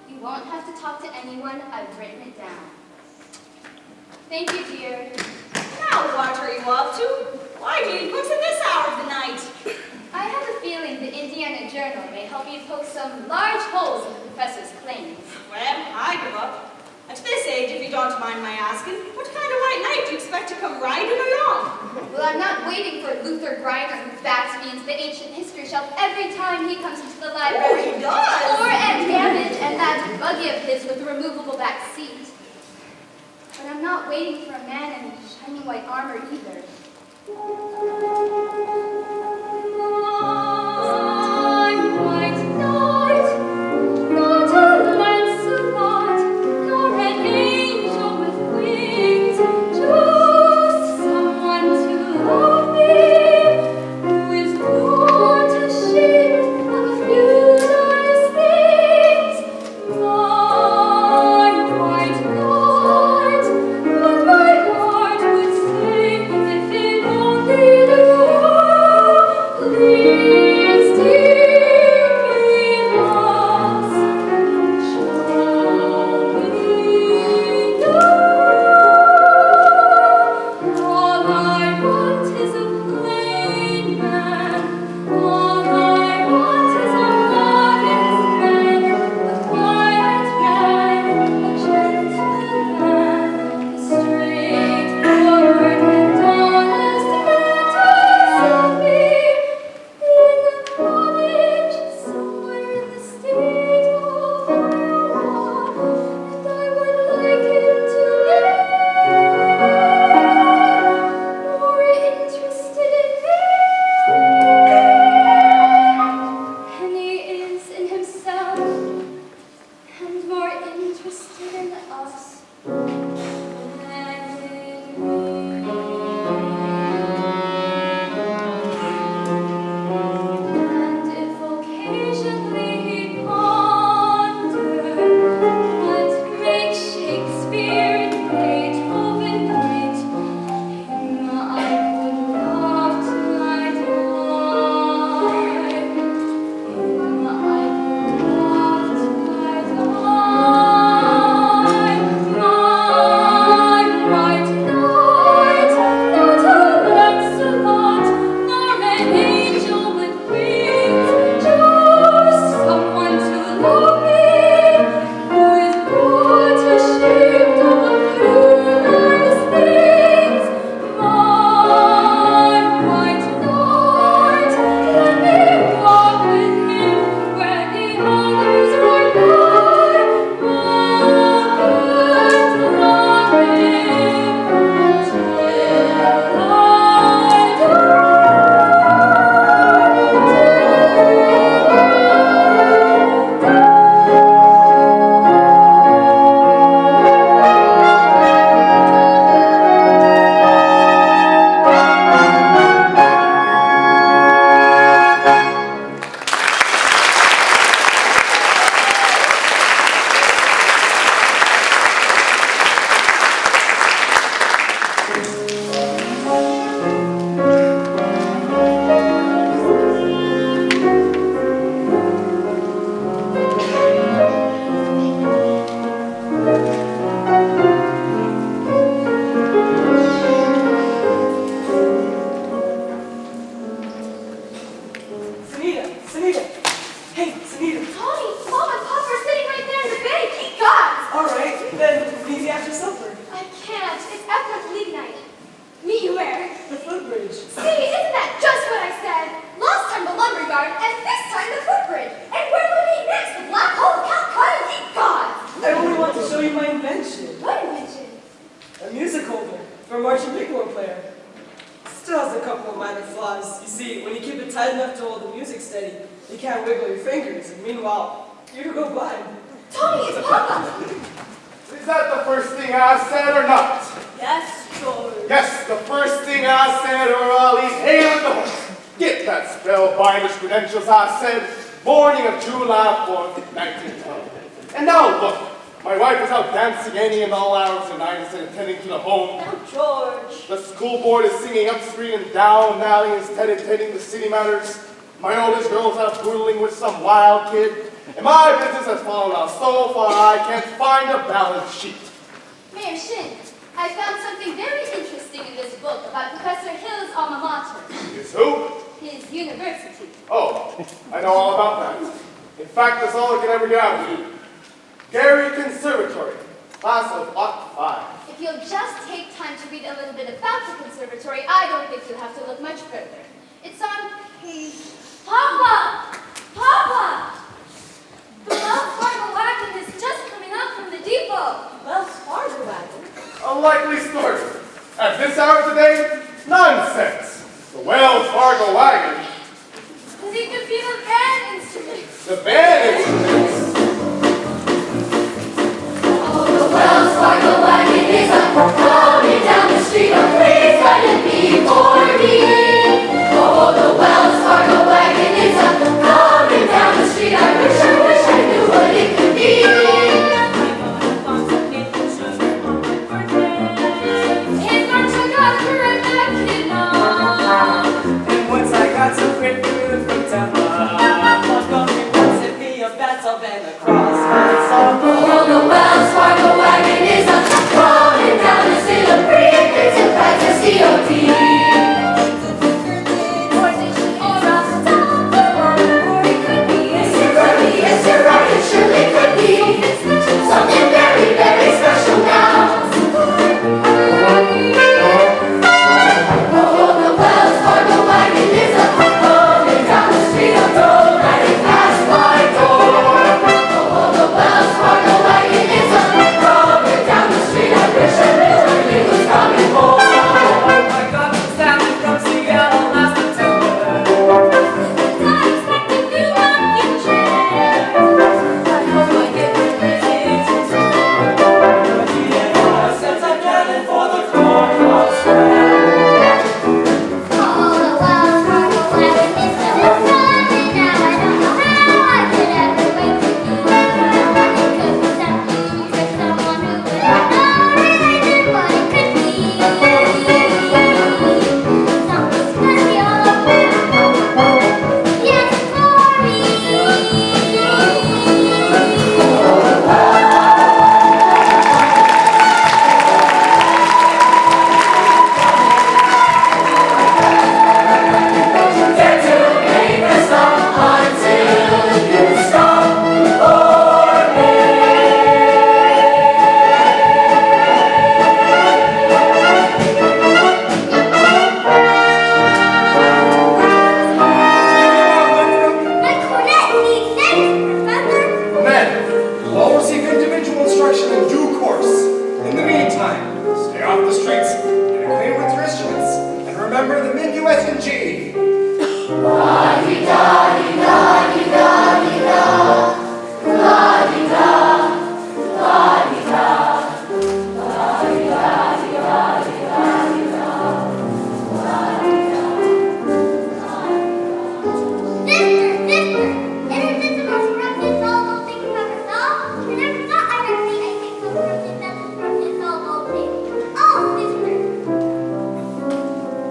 You won't have to talk to anyone. I've written it down. Thank you, dear. Now, what are you up to? Why do you need books at this hour of the night? I have a feeling the Indiana Journal may help you poke some large holes in the professor's claims. Well, I give up. At this age, if you don't mind my asking, what kind of white knight do you expect to come riding along? Well, I'm not waiting for Luther Griner who backs me into the ancient history shelf every time he comes into the library. Oh, he does! Or Aunt Gammon and that buggy of his with the removable back seat. But I'm not waiting for a man in shiny white armor either. You see, when you keep it tight enough to hold the music steady, you can't wiggle your fingers, and meanwhile, you go blind. Tony, it's Papa! Is that the first thing I said or not? Yes, George. Yes, the first thing I said, or I'll eat Hayward the horse. Get that spellbinder's credentials, I said, morning of July 4th, 1912. And now look, my wife is out dancing any and all hours of the night instead of tending to the home. Now, George. The school board is singing up street and down alley instead of attending to city matters. My oldest girl's out poodling with some wild kid. And my business has fallen out so far I can't find a balance sheet. Mayor Shin, I found something very interesting in this book about Professor Hill's alma mater. Is who? His university. Oh, I know all about that. In fact, that's all I can ever get out of you. Gary Conservatory, class of Lot 5. If you'll just take time to read a little bit about the conservatory, I don't think you'll have to look much further. It's on page... Papa! Papa! The Wells Fargo wagon is just coming out from the depot. Wells Fargo wagon? A likely story. At this hour today, nonsense. The Wells Fargo wagon. Does he could be the band instruments? The band instruments. Oh, the Wells Fargo wagon is coming down the street. Oh, please let it be for me. Oh, the Wells Fargo wagon is coming down the street. I wish I knew what it could be. Hey, don't you got to write that kid now? And once I got some great food from Tampa, Montgomery once hit me a bathtub and a cross. Oh, the Wells Fargo wagon is coming down the street. A pretty to practice COT. Yes, you're right, it surely could be something very, very special now. Oh, the Wells Fargo wagon is coming down the street. I'm riding past my door. Oh, the Wells Fargo wagon is coming down the street. I wish I knew what it was coming for. I got some salmon from Seattle last September.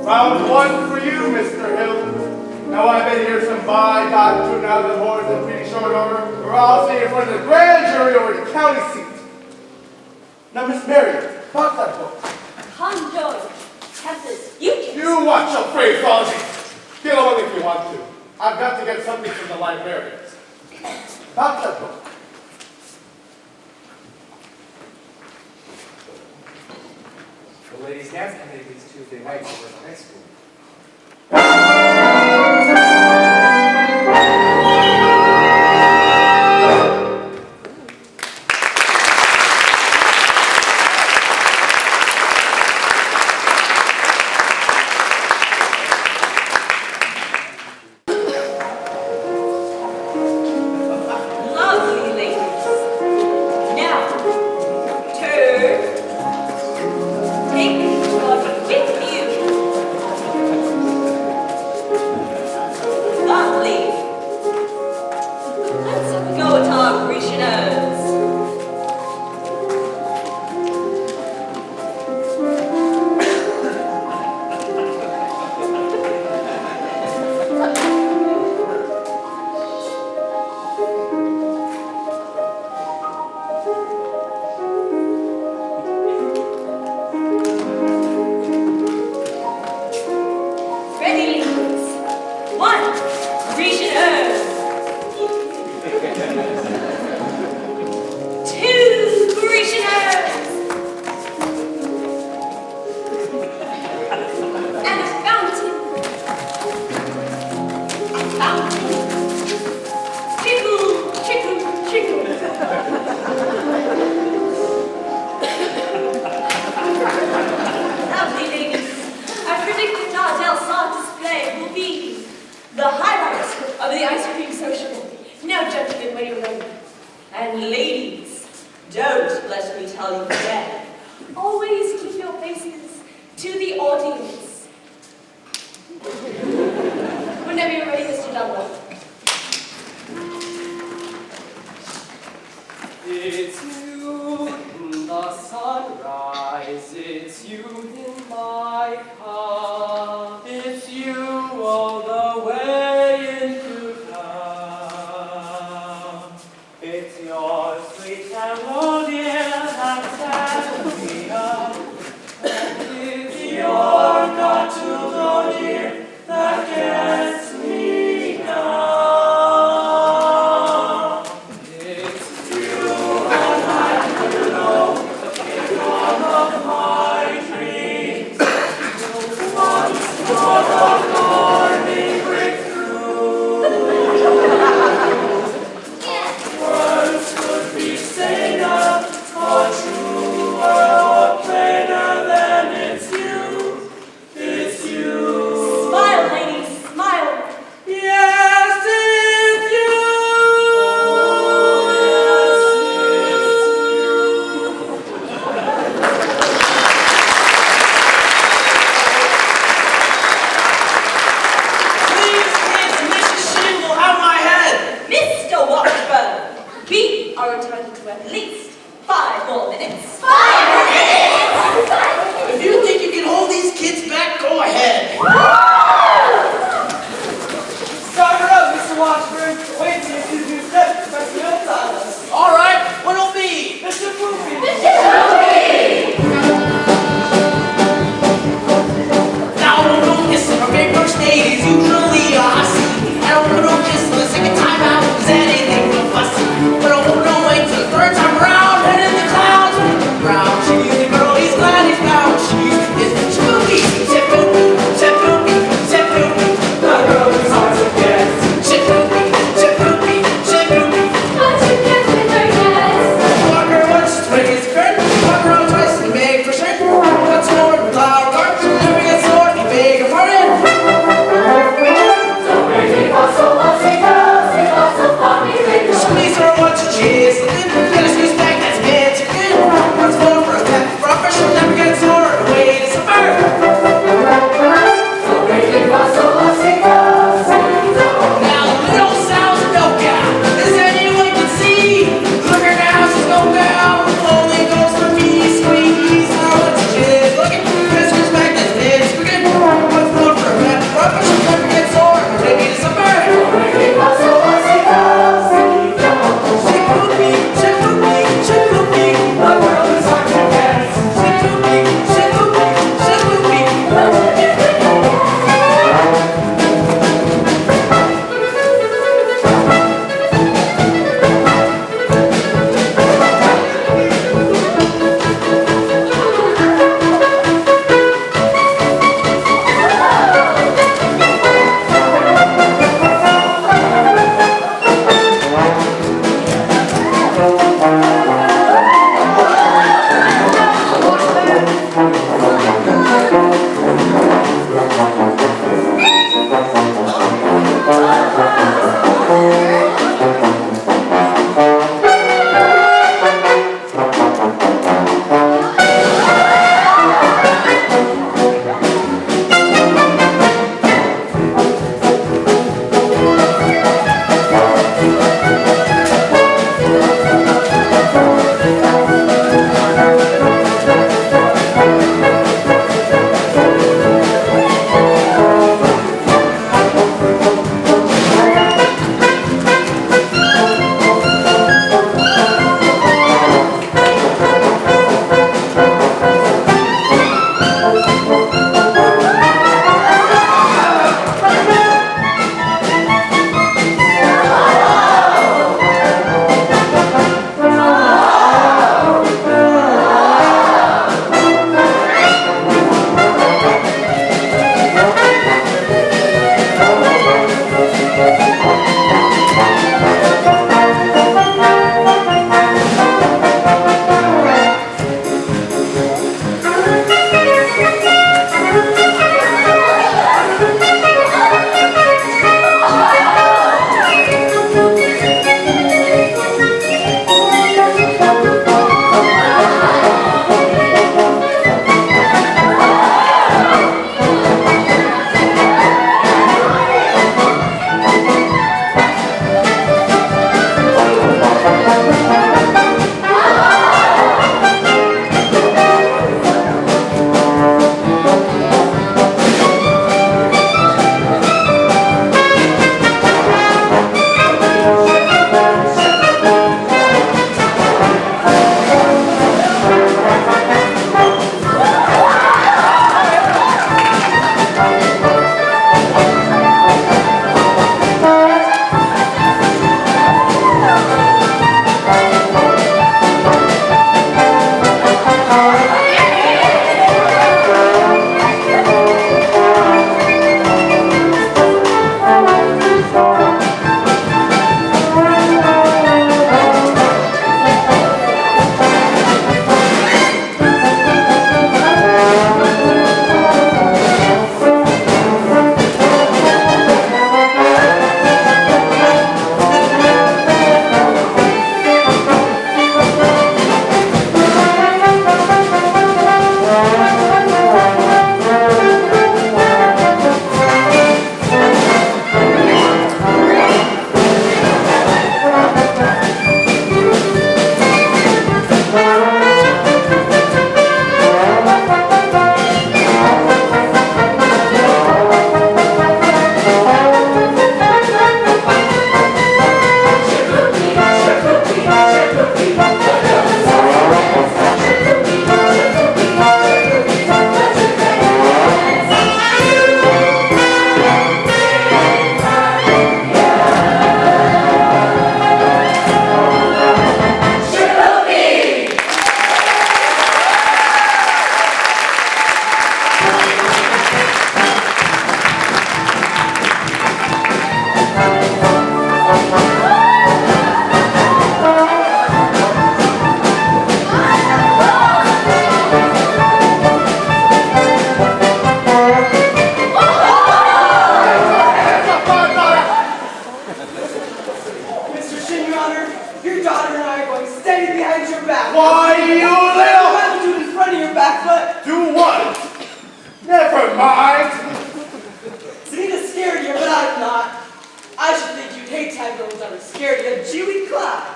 Found one for you, Mr. Hill. Now I bet here's some by God tune out of the horns in pretty short order, or I'll stay in front of the grand jury over the county seat. Now, Miss Meredith, about that book. Come, George. Tempest, you can. You watch your phraseology. Get along if you want to. I've got to get something from the librarians. About that book. The ladies' dance committee these Tuesday nights over at the high school. Don't let me tell you again. Always keep your faces to the audience. Whenever you're ready, Mr. Demmel. It's you in the sunrise, it's you in my car, it's you all the way into town. It's your sweet melody that sets me up, and it's your got to go dear that gets me down. Brown.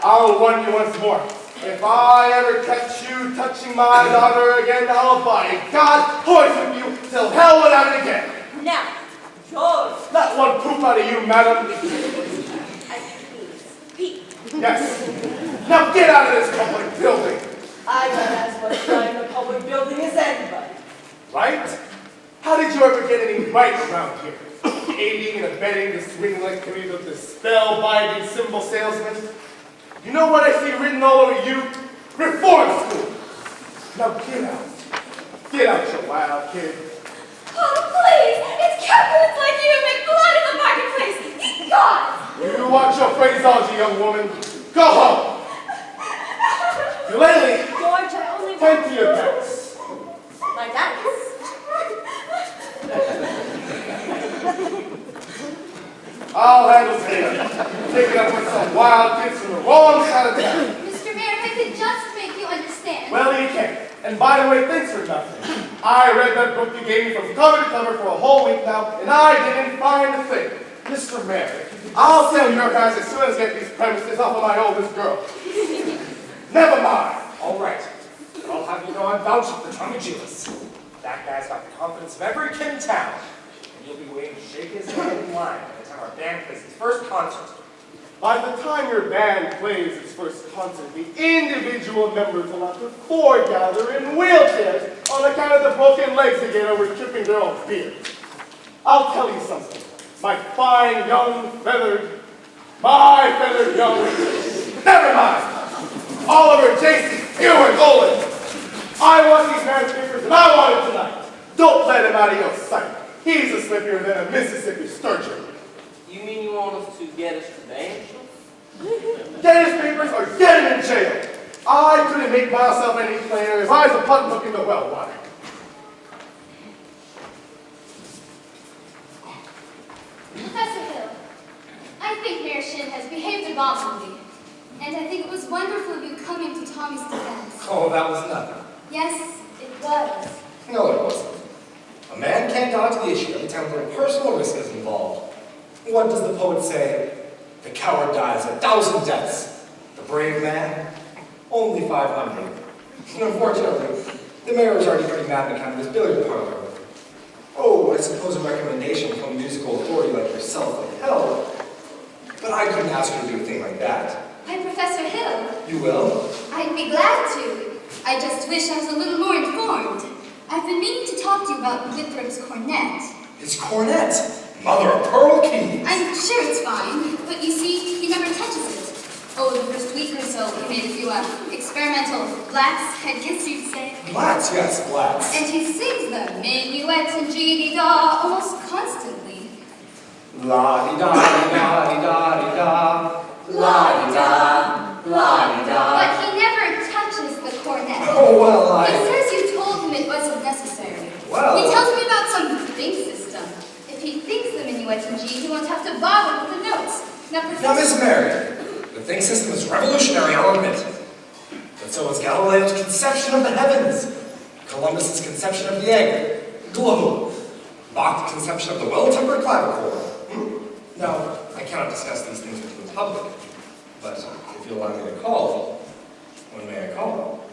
I'll warn you once more. If I ever catch you touching my daughter again, I'll by God poison you till hell will have it again. Now, George. Not one poop out of you, madam. Pete. Yes. Now get out of this public building. I got as much right in the public building as anybody. Right? How did you ever get any right around here? Aiding and abetting the swing activities of the spell-binding symbol salesman? You know what I see written all over you? Reform school! Now get out. Get out, you wild kid. Oh, please! It's captains like you who make blood in the marketplace! God! You watch your phraseology, young woman. Go home. Eulalie, George, I only tend to your dance. My dance? I'll handle Zeta. Take it up with some wild kids from the wrong side of town. Mr. Mayor, if I could just make you understand. Well, you can't. And by the way, thanks for nothing. I read that book you gave me from cover to cover for a whole week now, and I didn't find a thing. Mr. Mayor, I'll sell your house as soon as I get these premises off of my oldest girl. Never mind. All right. I'll have you know I'm vouching for Tommy Gillis. That guy's got the confidence of every kid in town. And you'll be waiting to shake his hand in line by the time our band plays its first concert. By the time your band plays its first concert, the individual members will have to foregather in wheelchairs on account of the broken legs they get over tripping their own beards. I'll tell you something. My fine young feathered young, never mind. Oliver, J.C., Hayward, Ohlone. I want these man's papers and I want it tonight. Don't let him out of your sight. He's a slippier than a Mississippi sturgeon. You mean you want us to get us to band? Get his papers or get him in jail. I couldn't make myself any plainer if I was a putt hook in the well water. Professor Hill, I think Mayor Shin has behaved abominably. And I think it was wonderful of you coming to Tommy's defense. Oh, that was nothing. Yes, it was. No, it wasn't. A man can't dodge the issue every time a little personal risk is involved. What does the poet say? The coward dies 1,000 deaths. The brave man, only 500. And unfortunately, the mayor is already pretty mad on account of his billiard parlor. Oh, I suppose a recommendation from a musical authority like yourself would help. But I couldn't ask you to do a thing like that. Why, Professor Hill, You will? I'd be glad to. I just wish I was a little more informed. I've been meaning to talk to you about Withrup's cornet. His cornet? Mother of pearl keys. I'm sure it's fine, but you see, he never touches it. Oh, the first week or so, he made a few experimental blats, I guess you'd say. Blats, yes, blats. And he sings them, minuets and G-dee-da, almost constantly. La-di-da-di-da-di-da-di-da. La-di-da, la-di-da. But he never touches the cornet. Oh, well, He says you told him it wasn't necessary. Well. He tells me about some think system. If he thinks the minuets in G, he won't have to bother with the notes. Now, Now, Miss Mary, the think system is revolutionary, I'll admit. But so is Galileo's conception of the heavens, Columbus's conception of the egg, globe, Bach's conception of the well-tempered clavichord. Now, I cannot discuss these things with the public, but if you'll allow me to call, when may I call?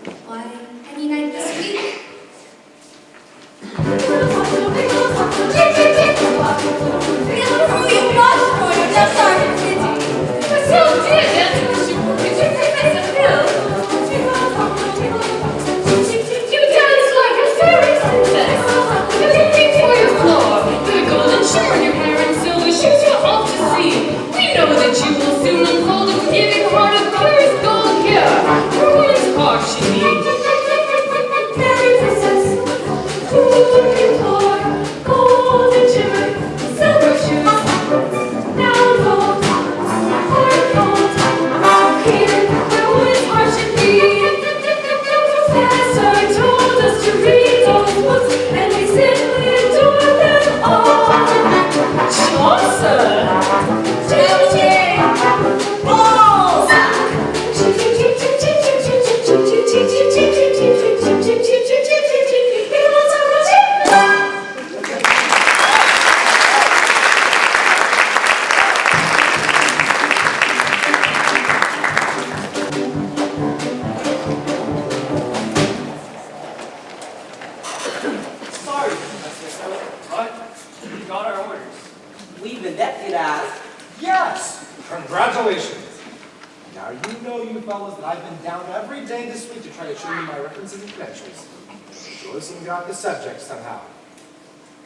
this week to try to show you my references and credentials. Sure seem to got the subject somehow.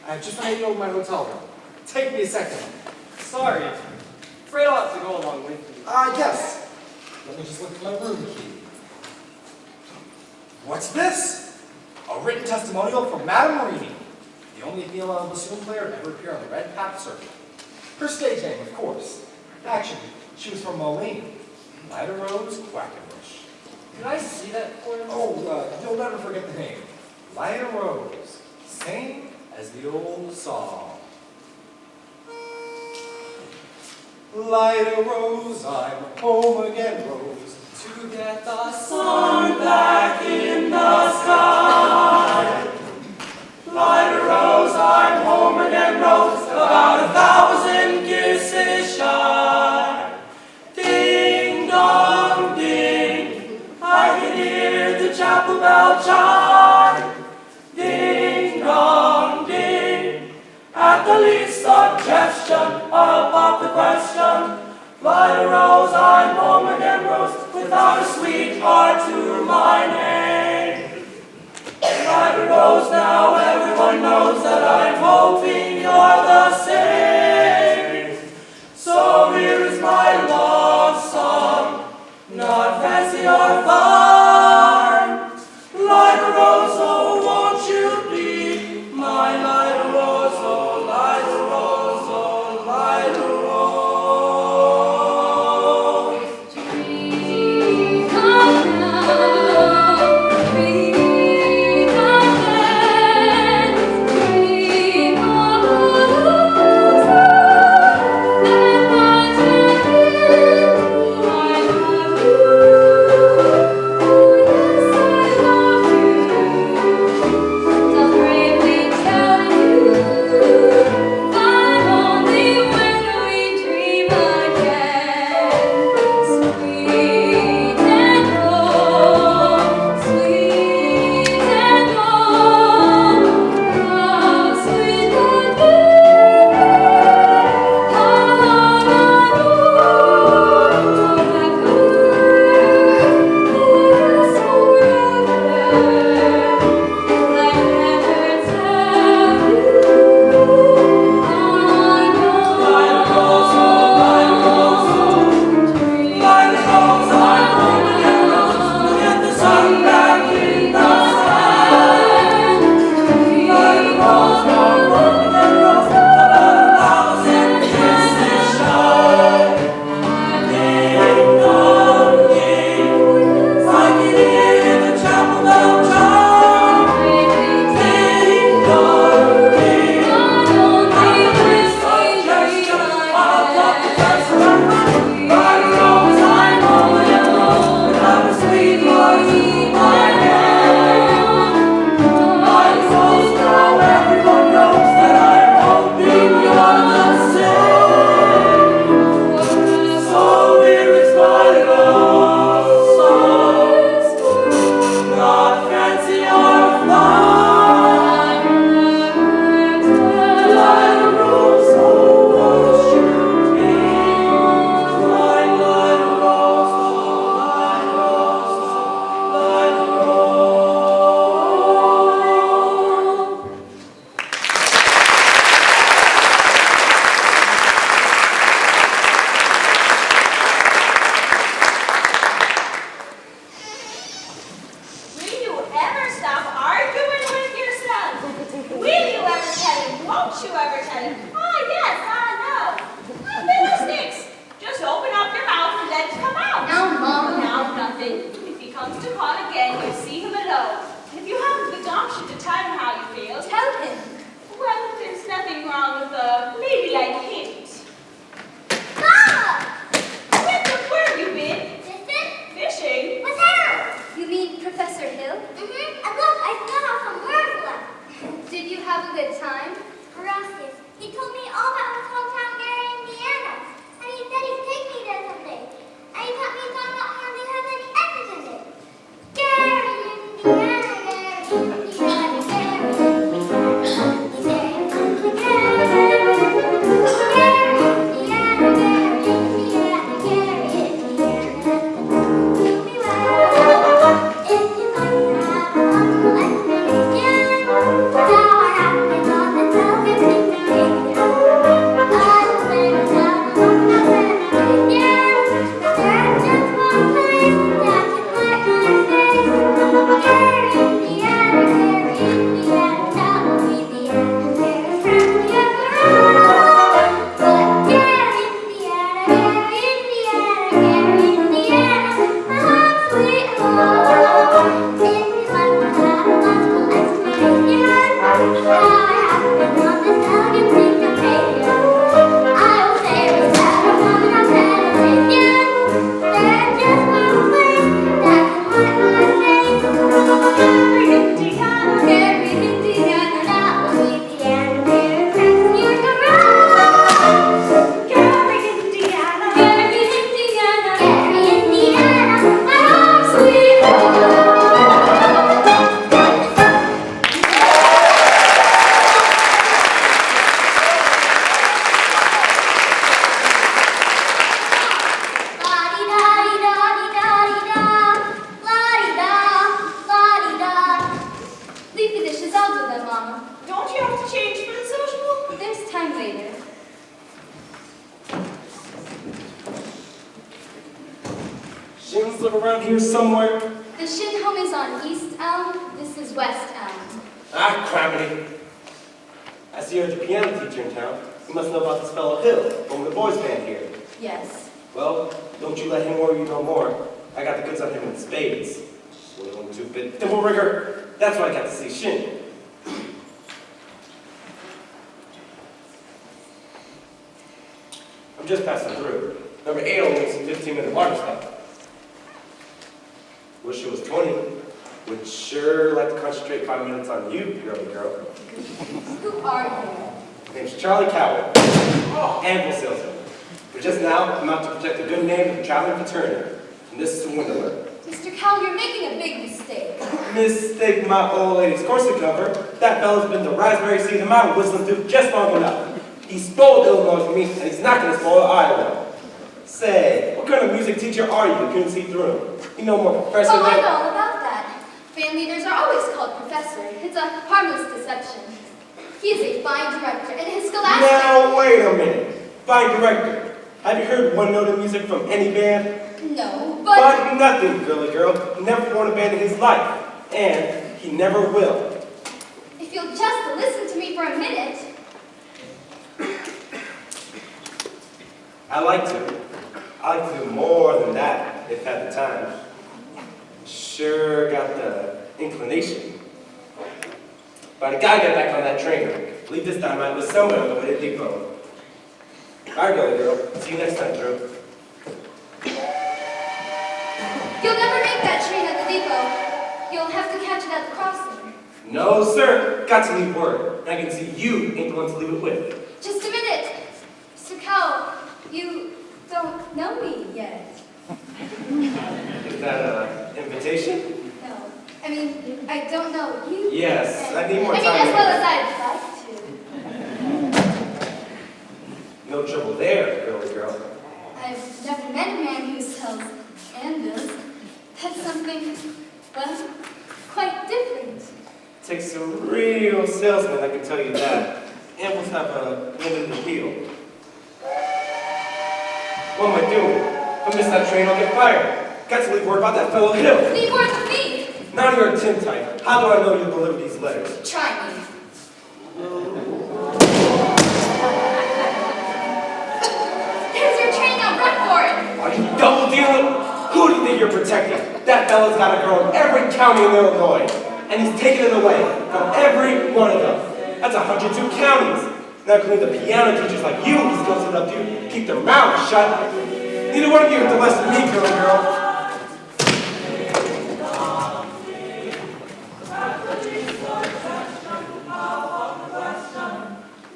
I've just run over my hotel room. Take me a second. Sorry. Afraid I'll have to go along with you. Yes. Let me just look at my room key. What's this? A written testimonial from Madame Marini, the only female bassoon player to ever appear on the red path circuit. Her stage name, of course. Actually, she was from Ohlone. Lida Rose Quackenbush. Could I see that for you? Oh, you'll never forget the name. Lida Rose. Same as the old song. Lida Rose, I'm home again, Rose, to get the sun back in the sky. Lida Rose, I'm home again, Rose, about 1,000 kisses shy. Ding dong ding, I can hear the chapel bell chime. Ding dong ding, at the least suggestion, I'll pop the question. Lida Rose, I'm home again, Rose, without a sweetheart to my name. Lida Rose, now everyone knows that I'm hoping you're the same. So here is my love song, not fancy or fine. Lida Rose, oh, won't you be my Lida Rose, oh, Lida Rose, oh, Lida Rose. Dream on now, dream on then, dream on and once again, I love you. Oh yes, I love you. I'll bravely tell you, but only when we dream again. Sweet and low, sweet and low, how sweet that Will you ever stop arguing with yourself? Will you ever tell him? Won't you ever tell him? Oh, yes, I know. Fiddlesticks! Just open up your mouth and let it come out. Now, Mom. Now, nothing. If he comes to call again, you see him alone. And if you haven't the gumption to tell him how you feel, Tell him. well, there's nothing wrong with a ladylike hint. Mama! Where have you been? Listen. Fishing? With her. You mean Professor Hill? Mm-hmm. And look, I still have some words left. Did you have a good time? Gracias. He told me all about his hometown, Gary, Indiana. And he said he'd take me there someday. And he taught me a song about how they have any S's in it. Gary, Indiana, Gary, Indiana, Gary, Indiana, Gary, Indiana, Gary, Indiana. around here somewhere? The Shin home is on East Elm. This is West Elm. Ah, crappity. I see you're the piano teacher in town. You must know about this fellow Hill, from the boys' band here. Yes. Well, don't you let him worry you no more. I got the goods on him in spades. Little 2-bit thimble rigger. That's why I got to see Shin. I'm just passing through. Number 8 only makes a 15-minute water stop. Wish it was 20. Would sure like to concentrate 5 minutes on you, girly girl. Who are you? Name's Charlie Cowell. Anvil salesman. But just now, I'm out to protect the good name of the traveling fraternity. And this is a Windler. Mr. Cowell, you're making a big mistake. Mistake my old lady's corset cover. That fella's been the raspberry seed of my whistling through just long enough. He spoiled Illinois for me, and he's not going to spoil Iowa. Say, what kind of music teacher are you that couldn't see through him? You know more professor Oh, I than... know all about that. Band leaders are always called professor. It's a harmless deception. He is a fine director, and his scholastic... Now, wait a minute. Fine director. Have you heard one note of music from any band? No, but... But nothing, girly girl. He never formed a band in his life. And he never will. If you'll just listen to me for a minute... I like to do more than that, if had the time. Sure got the inclination. But I gotta get back on that train. I believe this time I was somewhere on the way to Depot. Alright, girly girl. See you next time, Drew. You'll never make that train at the depot. You'll have to catch it at the crossing. No, sir. Got to leave word. And I can see you ain't the one to leave it with. Just a minute. Mr. Cowell, you don't know me yet. Is that an invitation? No. I mean, I don't know you. Yes, and, I need more time. as well as I'd like to. No trouble there, girly girl. I've never met a man who sells anvils. That's something, well, quite different. Takes a real salesman, I can tell you that. Anvils have a limited appeal. What am I doing? If I miss that train, I'll get fired. Got to leave word about that fellow Hill. Leave word with me. Now you're a tin type. How do I know you'll deliver these letters? Try me. There's your train now, run for it. Are you double dealing? Who do you think you're protecting? That fella's got a girl in every county in Illinois. And he's taking it away from every one of them. That's 102 counties. Now including the piano teachers like you, he's supposed to up to keep their mouths shut. Neither one of you have to less than me, girl.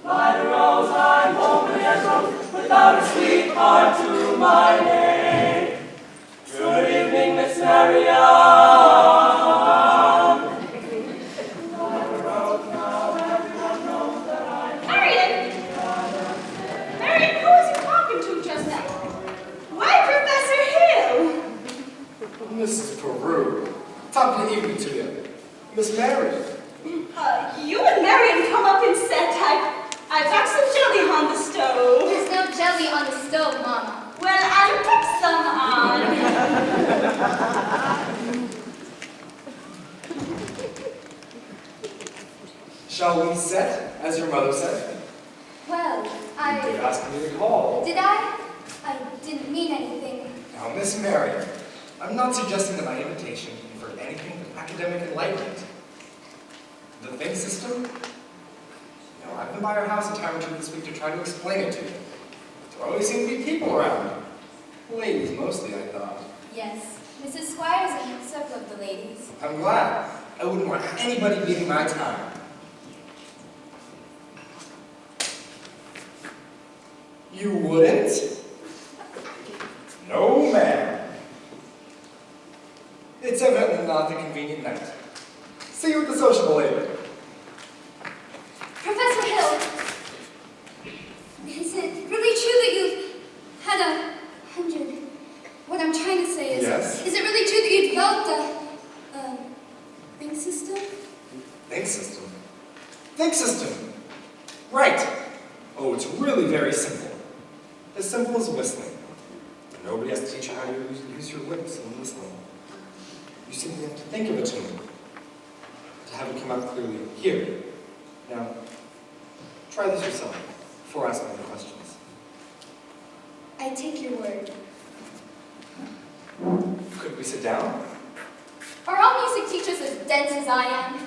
By the rose I'm homely as rose, without a sweetheart to my name. Good evening, Miss Marianne. Marion, who was you talking to just now? Why, Professor Hill? Mrs. Peru, talking evening to you. Miss Meredith. You and Marion come up and set. I've got some jelly on the stove. There's no jelly on the stove, Mama. Well, I'll put some on. Shall we set, as your mother said? Well, You did ask me to call. Did I? I didn't mean anything. Now, Miss Marion, I'm not suggesting that my invitation be for anything but academic enlightenment. The think system? You know, I've been by your house a time or two this week to try to explain it to you. There always seem to be people around. Ladies, mostly, I thought. Yes, Mrs. Squires and several of the ladies. I'm glad. I wouldn't want anybody beating my time. You wouldn't? No, ma'am. It's evidently not the convenient night. See you at the sociable later. Professor Hill, is it really true that you've had 100? What I'm trying to say is, Yes? Is it really true that you developed a think system? Think system? Think system. Right. Oh, it's really very simple. As simple as whistling. Nobody has to teach you how to use your lips and listening. You simply have to think of a tune to have it come out clearly here. Now, try this yourself before asking the questions. I take your word. Could we sit down? Are all music teachers as dense as I am?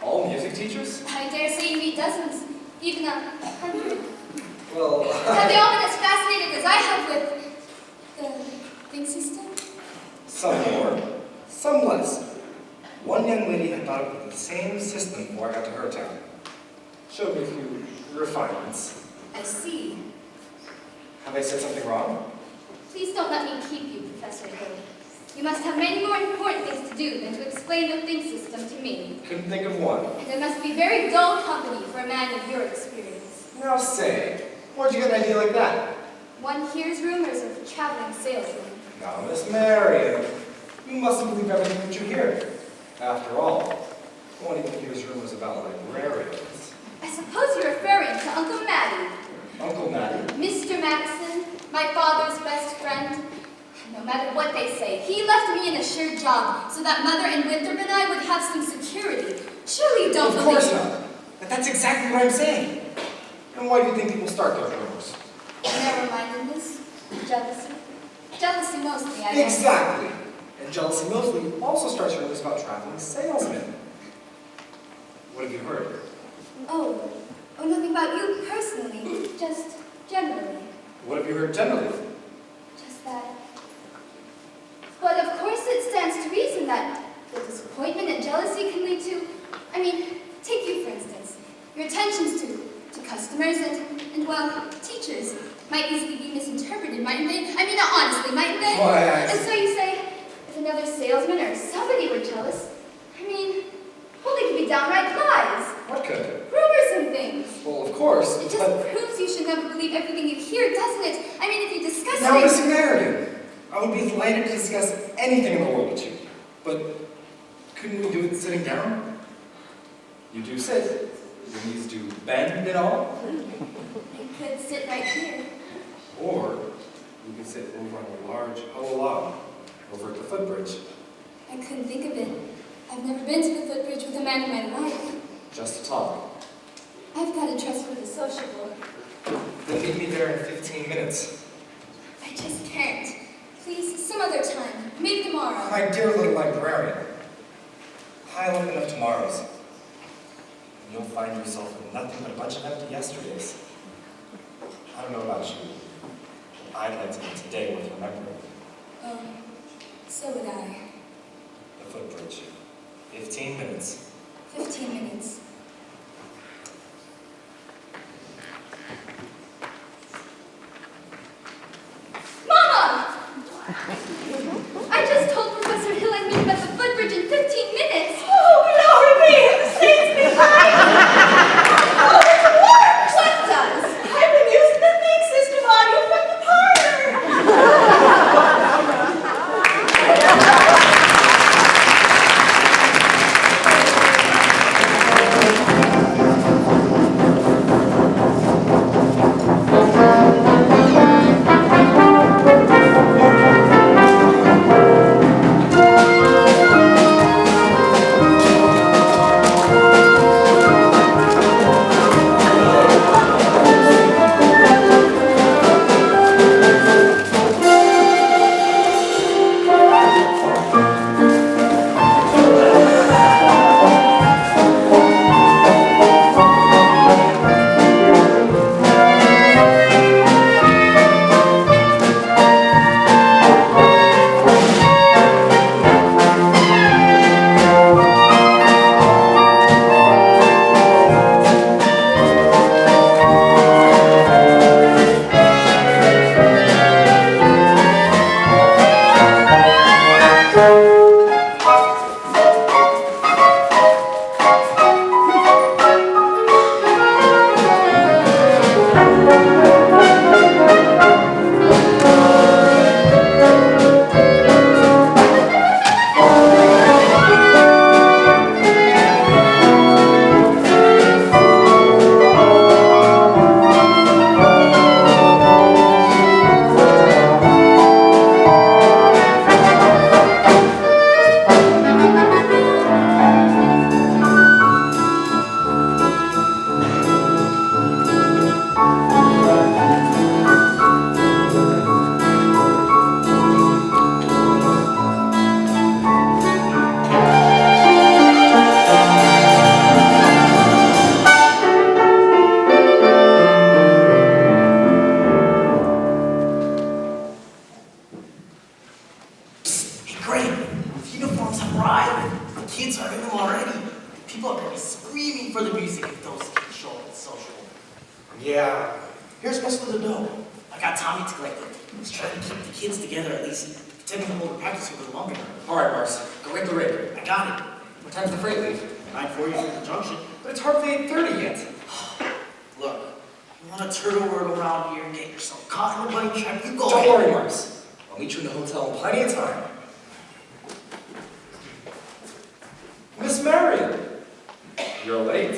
All music teachers? I dare say you meet dozens, even 100. Well, Have they all been as fascinated as I have with the think system? some more, some less. One young lady had thought of the same system before I got to her town. Showed me a few refinements. I see. Have I said something wrong? Please don't let me keep you, Professor Hood. You must have many more important things to do than to explain the think system to me. Couldn't think of one. And it must be very dull company for a man of your experience. Now say, where'd you get an idea like that? One hears rumors of traveling salesmen. Now, Miss Marion, you mustn't believe everything that you hear. After all, one even hears rumors about librarians. I suppose you're referring to Uncle Matty. Uncle Matty? Mr. Madison, my father's best friend. No matter what they say, he left me an assured job so that Mother and Winthrop and I would have some security. Surely you don't believe... Of course not. But that's exactly what I'm saying. And why do you think people start those rumors? Narrow-mindedness, jealousy. Jealousy mostly, I guess. Exactly. And jealousy mostly also starts rumors about traveling salesmen. What have you heard? Oh, nothing about you personally, just generally. What have you heard generally? Just that. But of course it stands to reason that the disappointment and jealousy can lead to, take you for instance. Your attentions to customers and well, teachers might easily be misinterpreted, mightn't they? Not honestly, mightn't they? Why, And so you say, if another salesman or somebody were jealous, they could be downright lies. What could? Rumors and things. Well, of course. It just proves you should never believe everything you hear, doesn't it? If you discuss Now, things... Miss Meredith, I would be delighted to discuss anything in the world with you. But couldn't we do it sitting down? You do sit. Your knees do bend at all? You could sit right here. Or you could sit over on a large hollow log over at the footbridge. I couldn't think of it. I've never been to the footbridge with a man in my life. Just to talk. I've got a trustworthy sociable. Then meet me there in 15 minutes. I just can't. Please, some other time. Maybe tomorrow. My dear little librarian, pile up enough tomorrows, and you'll find yourself with nothing but a bunch of empty yesterdays. I don't know about you. I'd like to be today worth remembering. Oh, so would I. The footbridge. 15 minutes. 15 minutes. Mama! I just told Professor Hill I'd meet him at the footbridge in 15 minutes. Oh, glory be! The saints be high! Oh, it works! What does? I've been using the think system audio from the parlor. kids are in them already. People are gonna be screaming for the music if those kids show up at social. Yeah. Here's most of the dough. I got Tommy to collect it. He's trying to keep the kids together at least, pretending to hold a practice over the longer term. All right, Mars. Go get the rig. I got it. What time's the freight leave? 9:40 from the junction. But it's hardly 8:30 yet. Look, you want to turtle word around here and get yourself caught in a bunny trap, you go Don't ahead. worry, Mars. I'll meet you in the hotel in plenty of time. Miss Marion, you're late.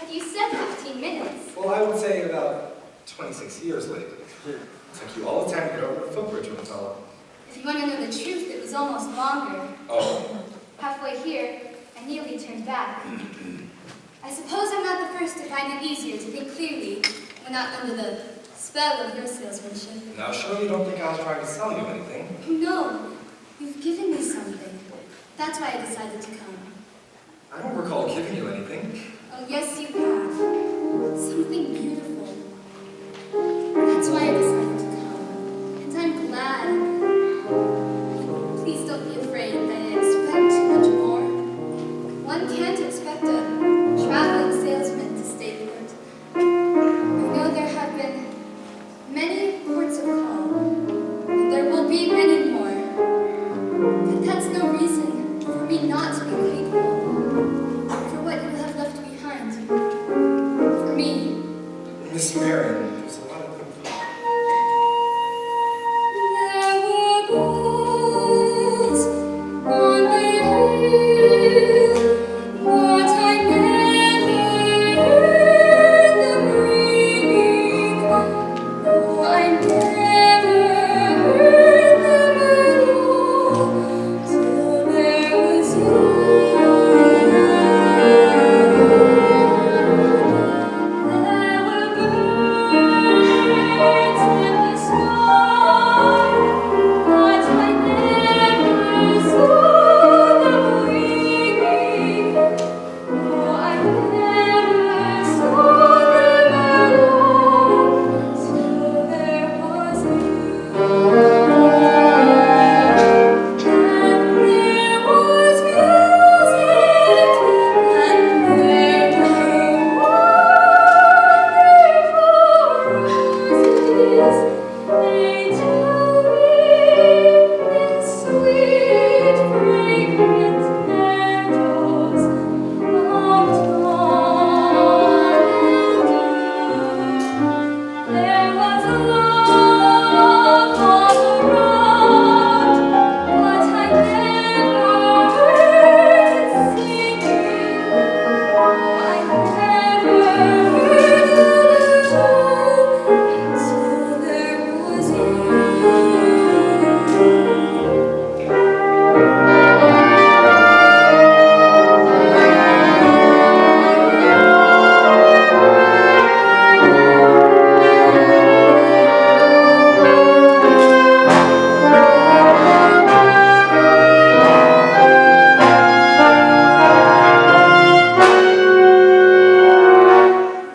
But you said 15 minutes. Well, I would say about 26 years late. It took you all the time to get over the footbridge hotel. If you want to know the truth, it was almost longer. Oh. Halfway here, I nearly turned back. I suppose I'm not the first to find it easier to think clearly when not under the spell of your salesmanship. Now, surely you don't think I was trying to sell you anything? No, you've given me something. That's why I decided to come. I don't recall giving you anything. Oh, yes, you have. Something beautiful. That's why I decided to come. And I'm glad. Please don't be afraid that I expect too much more. One can't expect a traveling salesman to stay put. I know there have been many ports of call, and there will be many more. But that's no reason for me not to be grateful for what you have left behind. For me. Miss Marion, there's a lot of things. There were birds on the hill, but I never heard them ringing. No, I never heard them at all, till there was you. There were birds in the sky, but I never saw them ringing. No, I never saw them at all, till there was you. And there was music, and there came roses. They tell me in sweet, fragrant meadows of dawn and dew. There was a love all around, but I never heard it singing. I never heard it at all, until there was you.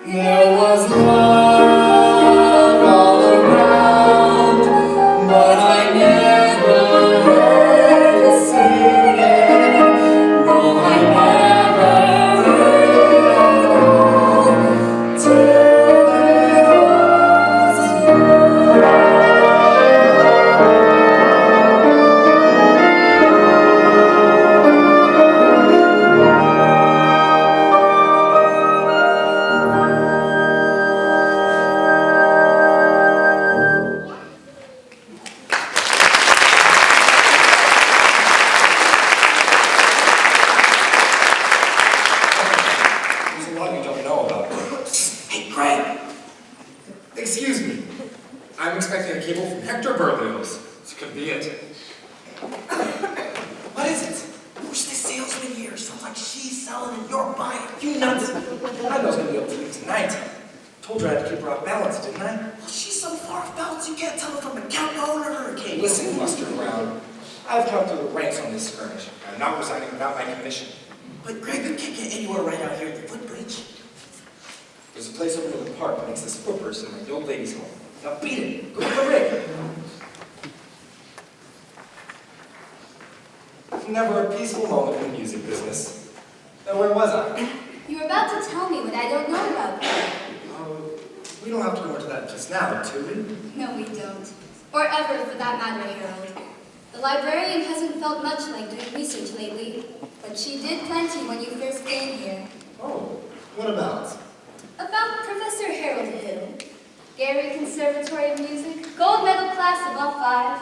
There was love all around, but I never heard it singing. No, I never heard it at all, till there was you. There's a lot you don't know about me. Hey, Greg! Excuse me. I'm expecting a cable from Hector Berlioz. This could be it. What is it? Who's this salesman here? Sounds like she's selling and you're buying. You nuts! I knew I was going to be able to leave tonight. Told her I had to keep her off balance, didn't I? Well, she's so far off balance you can't tell her from a countdown or hurricane. Listen, Mustard Brown. I've come through the ranks on this skirmish. I'm not resigning without my commission. But Greg, you can't get anywhere right out here at the footbridge. There's a place over in the park that makes this footbridge seem like the old ladies' home. Now beat it. Go to the rig. Never a peaceful moment in the music business. Then where was I? You were about to tell me what I don't know about. Oh, we don't have to go into that just now, do we? No, we don't. Or ever, for that matter, Harold. The librarian hasn't felt much like doing research lately, but she did plenty when you first came here. Oh, what about? About Professor Harold Hill. Gary Conservatory of Music, gold medal class of all 5.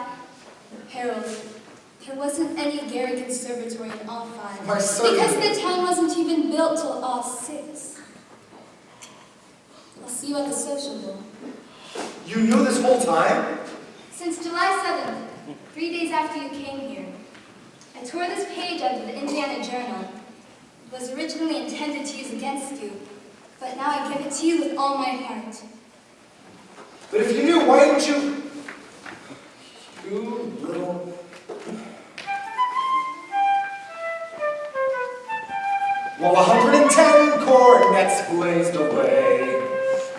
Harold, there wasn't any Gary Conservatory in all 5. Why, certainly. Because the town wasn't even built till all 6. I'll see you at the social ball. You knew this whole time? Since July 7th, 3 days after you came here, I tore this page out of the Indiana Journal. It was originally intended to use against you, but now I give it to you with all my heart. But if you knew, why didn't you? You little... Well, 110 cornets blazed away.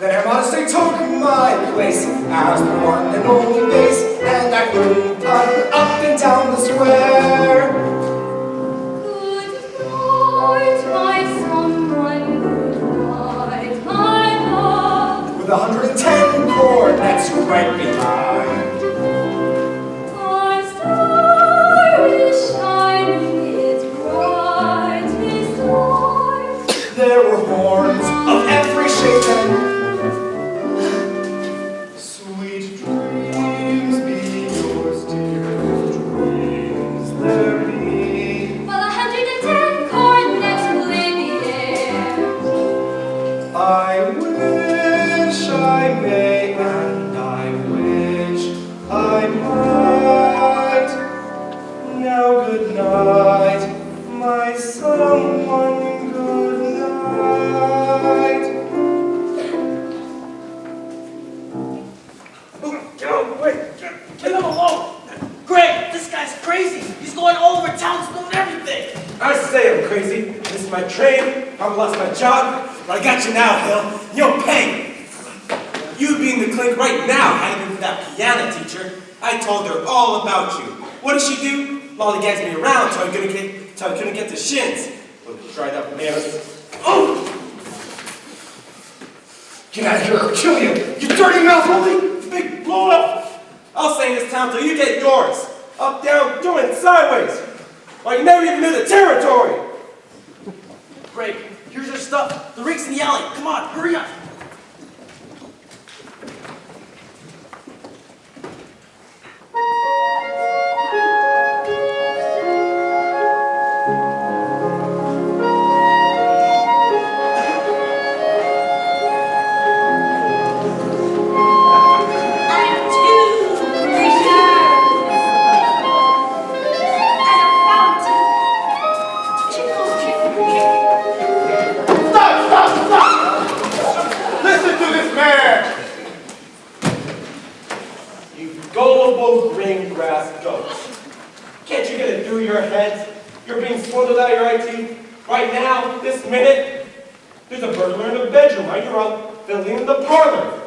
Then I modestly took my place as the one and only bass, and I moved up and down the square. Good night, my someone, good night, my love. With 110 cornets right behind. Our star is shining its brightest light. There were horns of every shape and sweet dreams be yours, dear dreams there be. While 110 cornets lay the air. I wish I may, and I wish I might. Now good night, my someone, good night. Leave him alone. Greg, this guy's crazy. He's going all over town, spilling everything. I say I'm crazy. This is my training. I lost my job, but I got you now, Hill. You'll pay. You'd be in the clink right now had it been for that piano teacher. I told her all about you. What did she do? Lollygags me around till I couldn't get the shins. Little dried up man. Oh! Get out of here, I'll kill you! You dirty mouth, holy! Big blow up! I'll stay in this town till you get yours. Up, down, doing sideways. Like you never even knew the territory. Greg, here's your stuff. The rig's in the alley. Come on, hurry up. Gullible green grass goats. Can't you get it through your heads? You're being swindled out of your IT. Right now, this minute, there's a burglar in the bedroom while you're out filling in the parlor.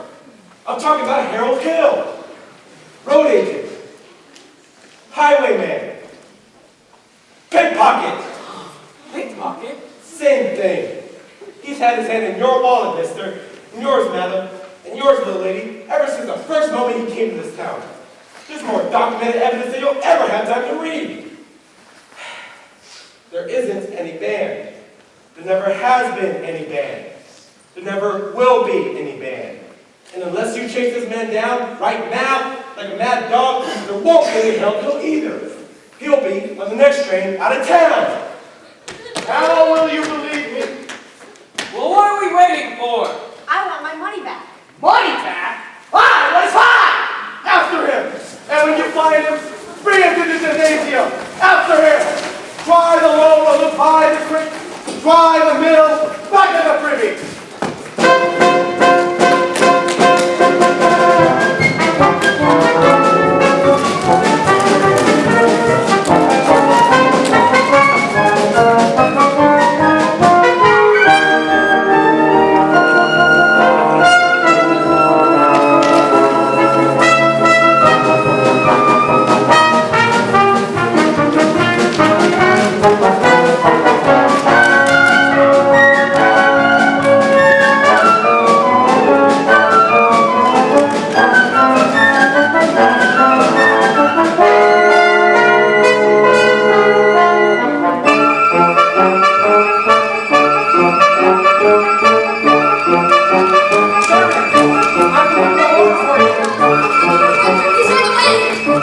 I'm talking about Harold Hill, road agent, highwayman, pickpocket. Pickpocket? Same thing. He's had his hand in your wallet, mister, and yours, madam, and yours, little lady, ever since the first moment he came to this town. There's more documented evidence than you'll ever have time to read. There isn't any band. There never has been any band. There never will be any band. And unless you chase this man down right now, like a mad dog, there won't be any help he'll either. He'll be on the next train out of town. How will you believe me? Well, what are we waiting for? I want my money back. Money back? Fine, let's fine! After him! And when you find him, bring him to the gymnasium! After him! Try the low of the pie district, try the middle, back to the privy!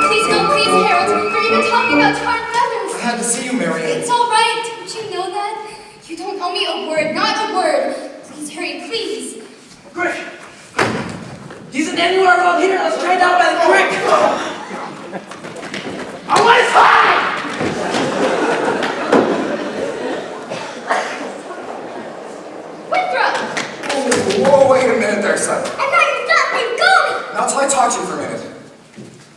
Please go, please, Harold. They're even talking about tarred feathers. I had to see you, Marianne. It's all right. Don't you know that? You don't owe me a word, not a word. Please hurry, please. Quick! He isn't anywhere around here. Let's try down by the creek. I want his high! Winthrop! Whoa, wait a minute there, son. I'm not your son, I'm going! Not till I talk to you for a minute.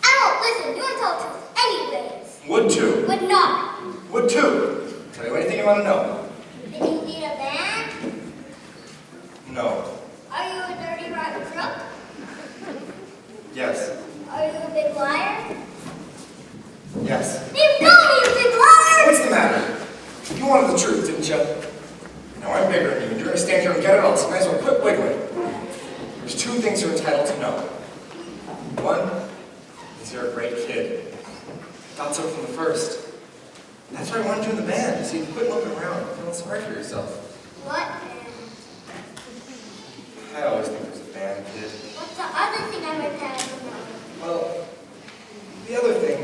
I won't listen. You won't talk to us anyways. Would too. Would not. Would too. Tell you anything you want to know. Did you need a band? No. Are you a dirty rotten crook? Yes. Are you a big liar? Yes. Keep going, you big liar! What's the matter? You wanted the truth, didn't you? Now I'm bigger than you, and you're going to stand here and get it all, so might as well quit wiggling. There's two things you're entitled to know. One is you're a great kid. Thought so from the first. That's why I wanted you in the band, so you can quit looking around and feeling sorry for yourself. What band? I always think there's a band, kid. What's the other thing I might have to know? Well, the other thing,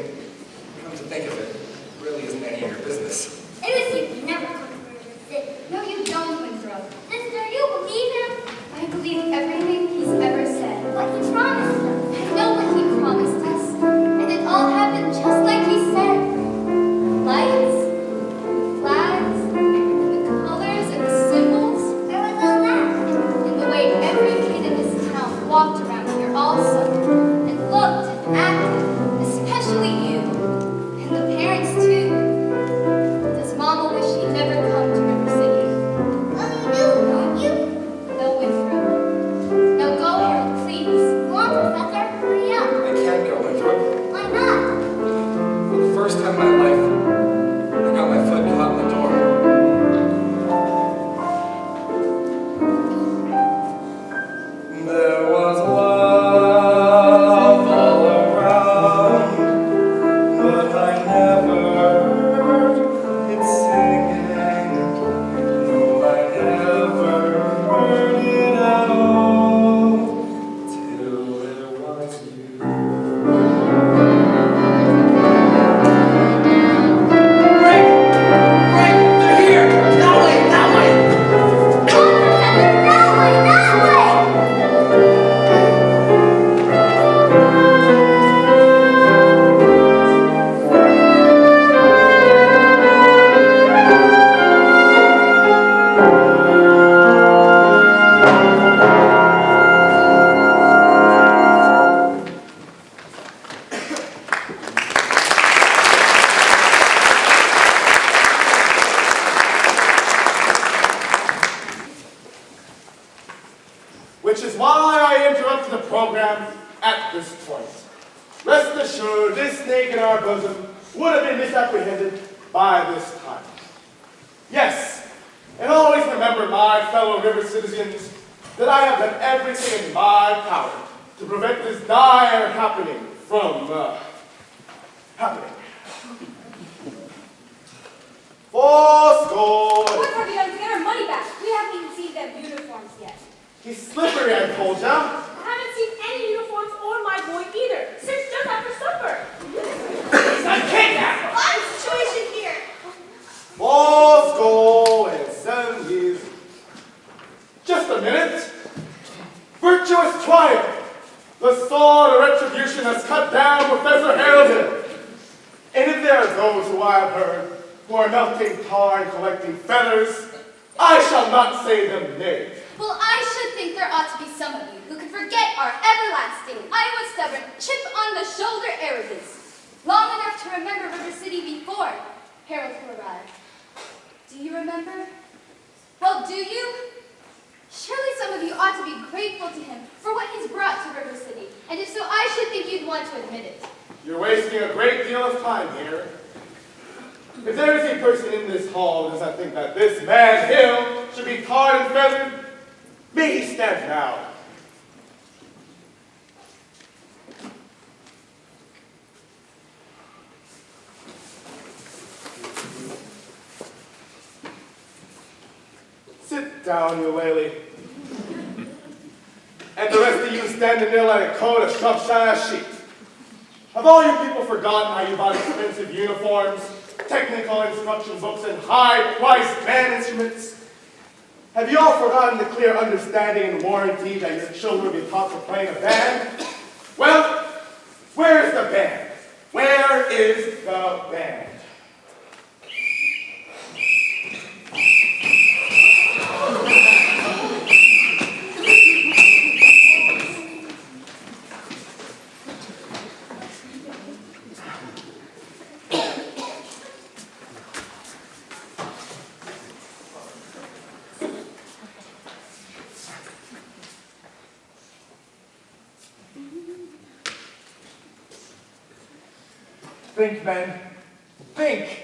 come to think of it, really isn't any of your business. It was you never come to River City. No, you don't, Winthrop. Sister, you believe him? I believe everything he's ever said. What he promised us. I know what he promised us, and it all happened just like he said. Lights, flags, the colors and the symbols. Where was all that? In the way every kid in this town walked around here all summer and looked and acted, especially you, and the parents too. Does Mama wish he'd never come to River City? Well, you do, don't you? No, Winthrop. Now go, Harold, please. Go on, Professor. Hurry up. I can't go, Winthrop. Why not? For the first time in my life, I got my foot caught in the door. There was love all around, but I never heard it singing. No, I never heard it at all, till it was you. Rick! Rick! They're here! That way! That way! Go on, Professor. That way, that way! Which is why I interrupted the program at this point. Rest assured, this snake in our bosom would have been misapprehended by this time. Yes, and always remember, my fellow river citizens, that I have done everything in my power to prevent this dire happening from happening. Fourscore! What have you done to get our money back? We haven't even seen them uniforms yet. He's slippery, I told ya. I haven't seen any uniforms or my boy either, since just after supper. He's not kidnapped! What's the situation here? Fourscore and 7 years. Just a minute. Virtuous triumph. The sword of retribution has cut down Professor Harold. And if there are those who I have heard who are melting tar and collecting feathers, I shall not say them nay. Well, I should think there ought to be some of you who could forget our everlasting, Iowa-stubborn, chip-on-the-shoulder arrogance, long enough to remember River City before Harold arrived. Do you remember? Well, do you? Surely some of you ought to be grateful to him for what he's brought to River City, and if so, I should think you'd want to admit it. You're wasting a great deal of time here. If there is a person in this hall who does not think that this man Hill should be tarred and feathered, may he stand now. Sit down, you lady. And the rest of you standing there like a coat of Shropshire sheep. Have all you people forgotten how you bought expensive uniforms, technical instruction books, and high-priced band instruments? Have you all forgotten the clear understanding and warranty that your children will be taught to play in a band? Well, where's the band? Where is the band? Think, men. Think.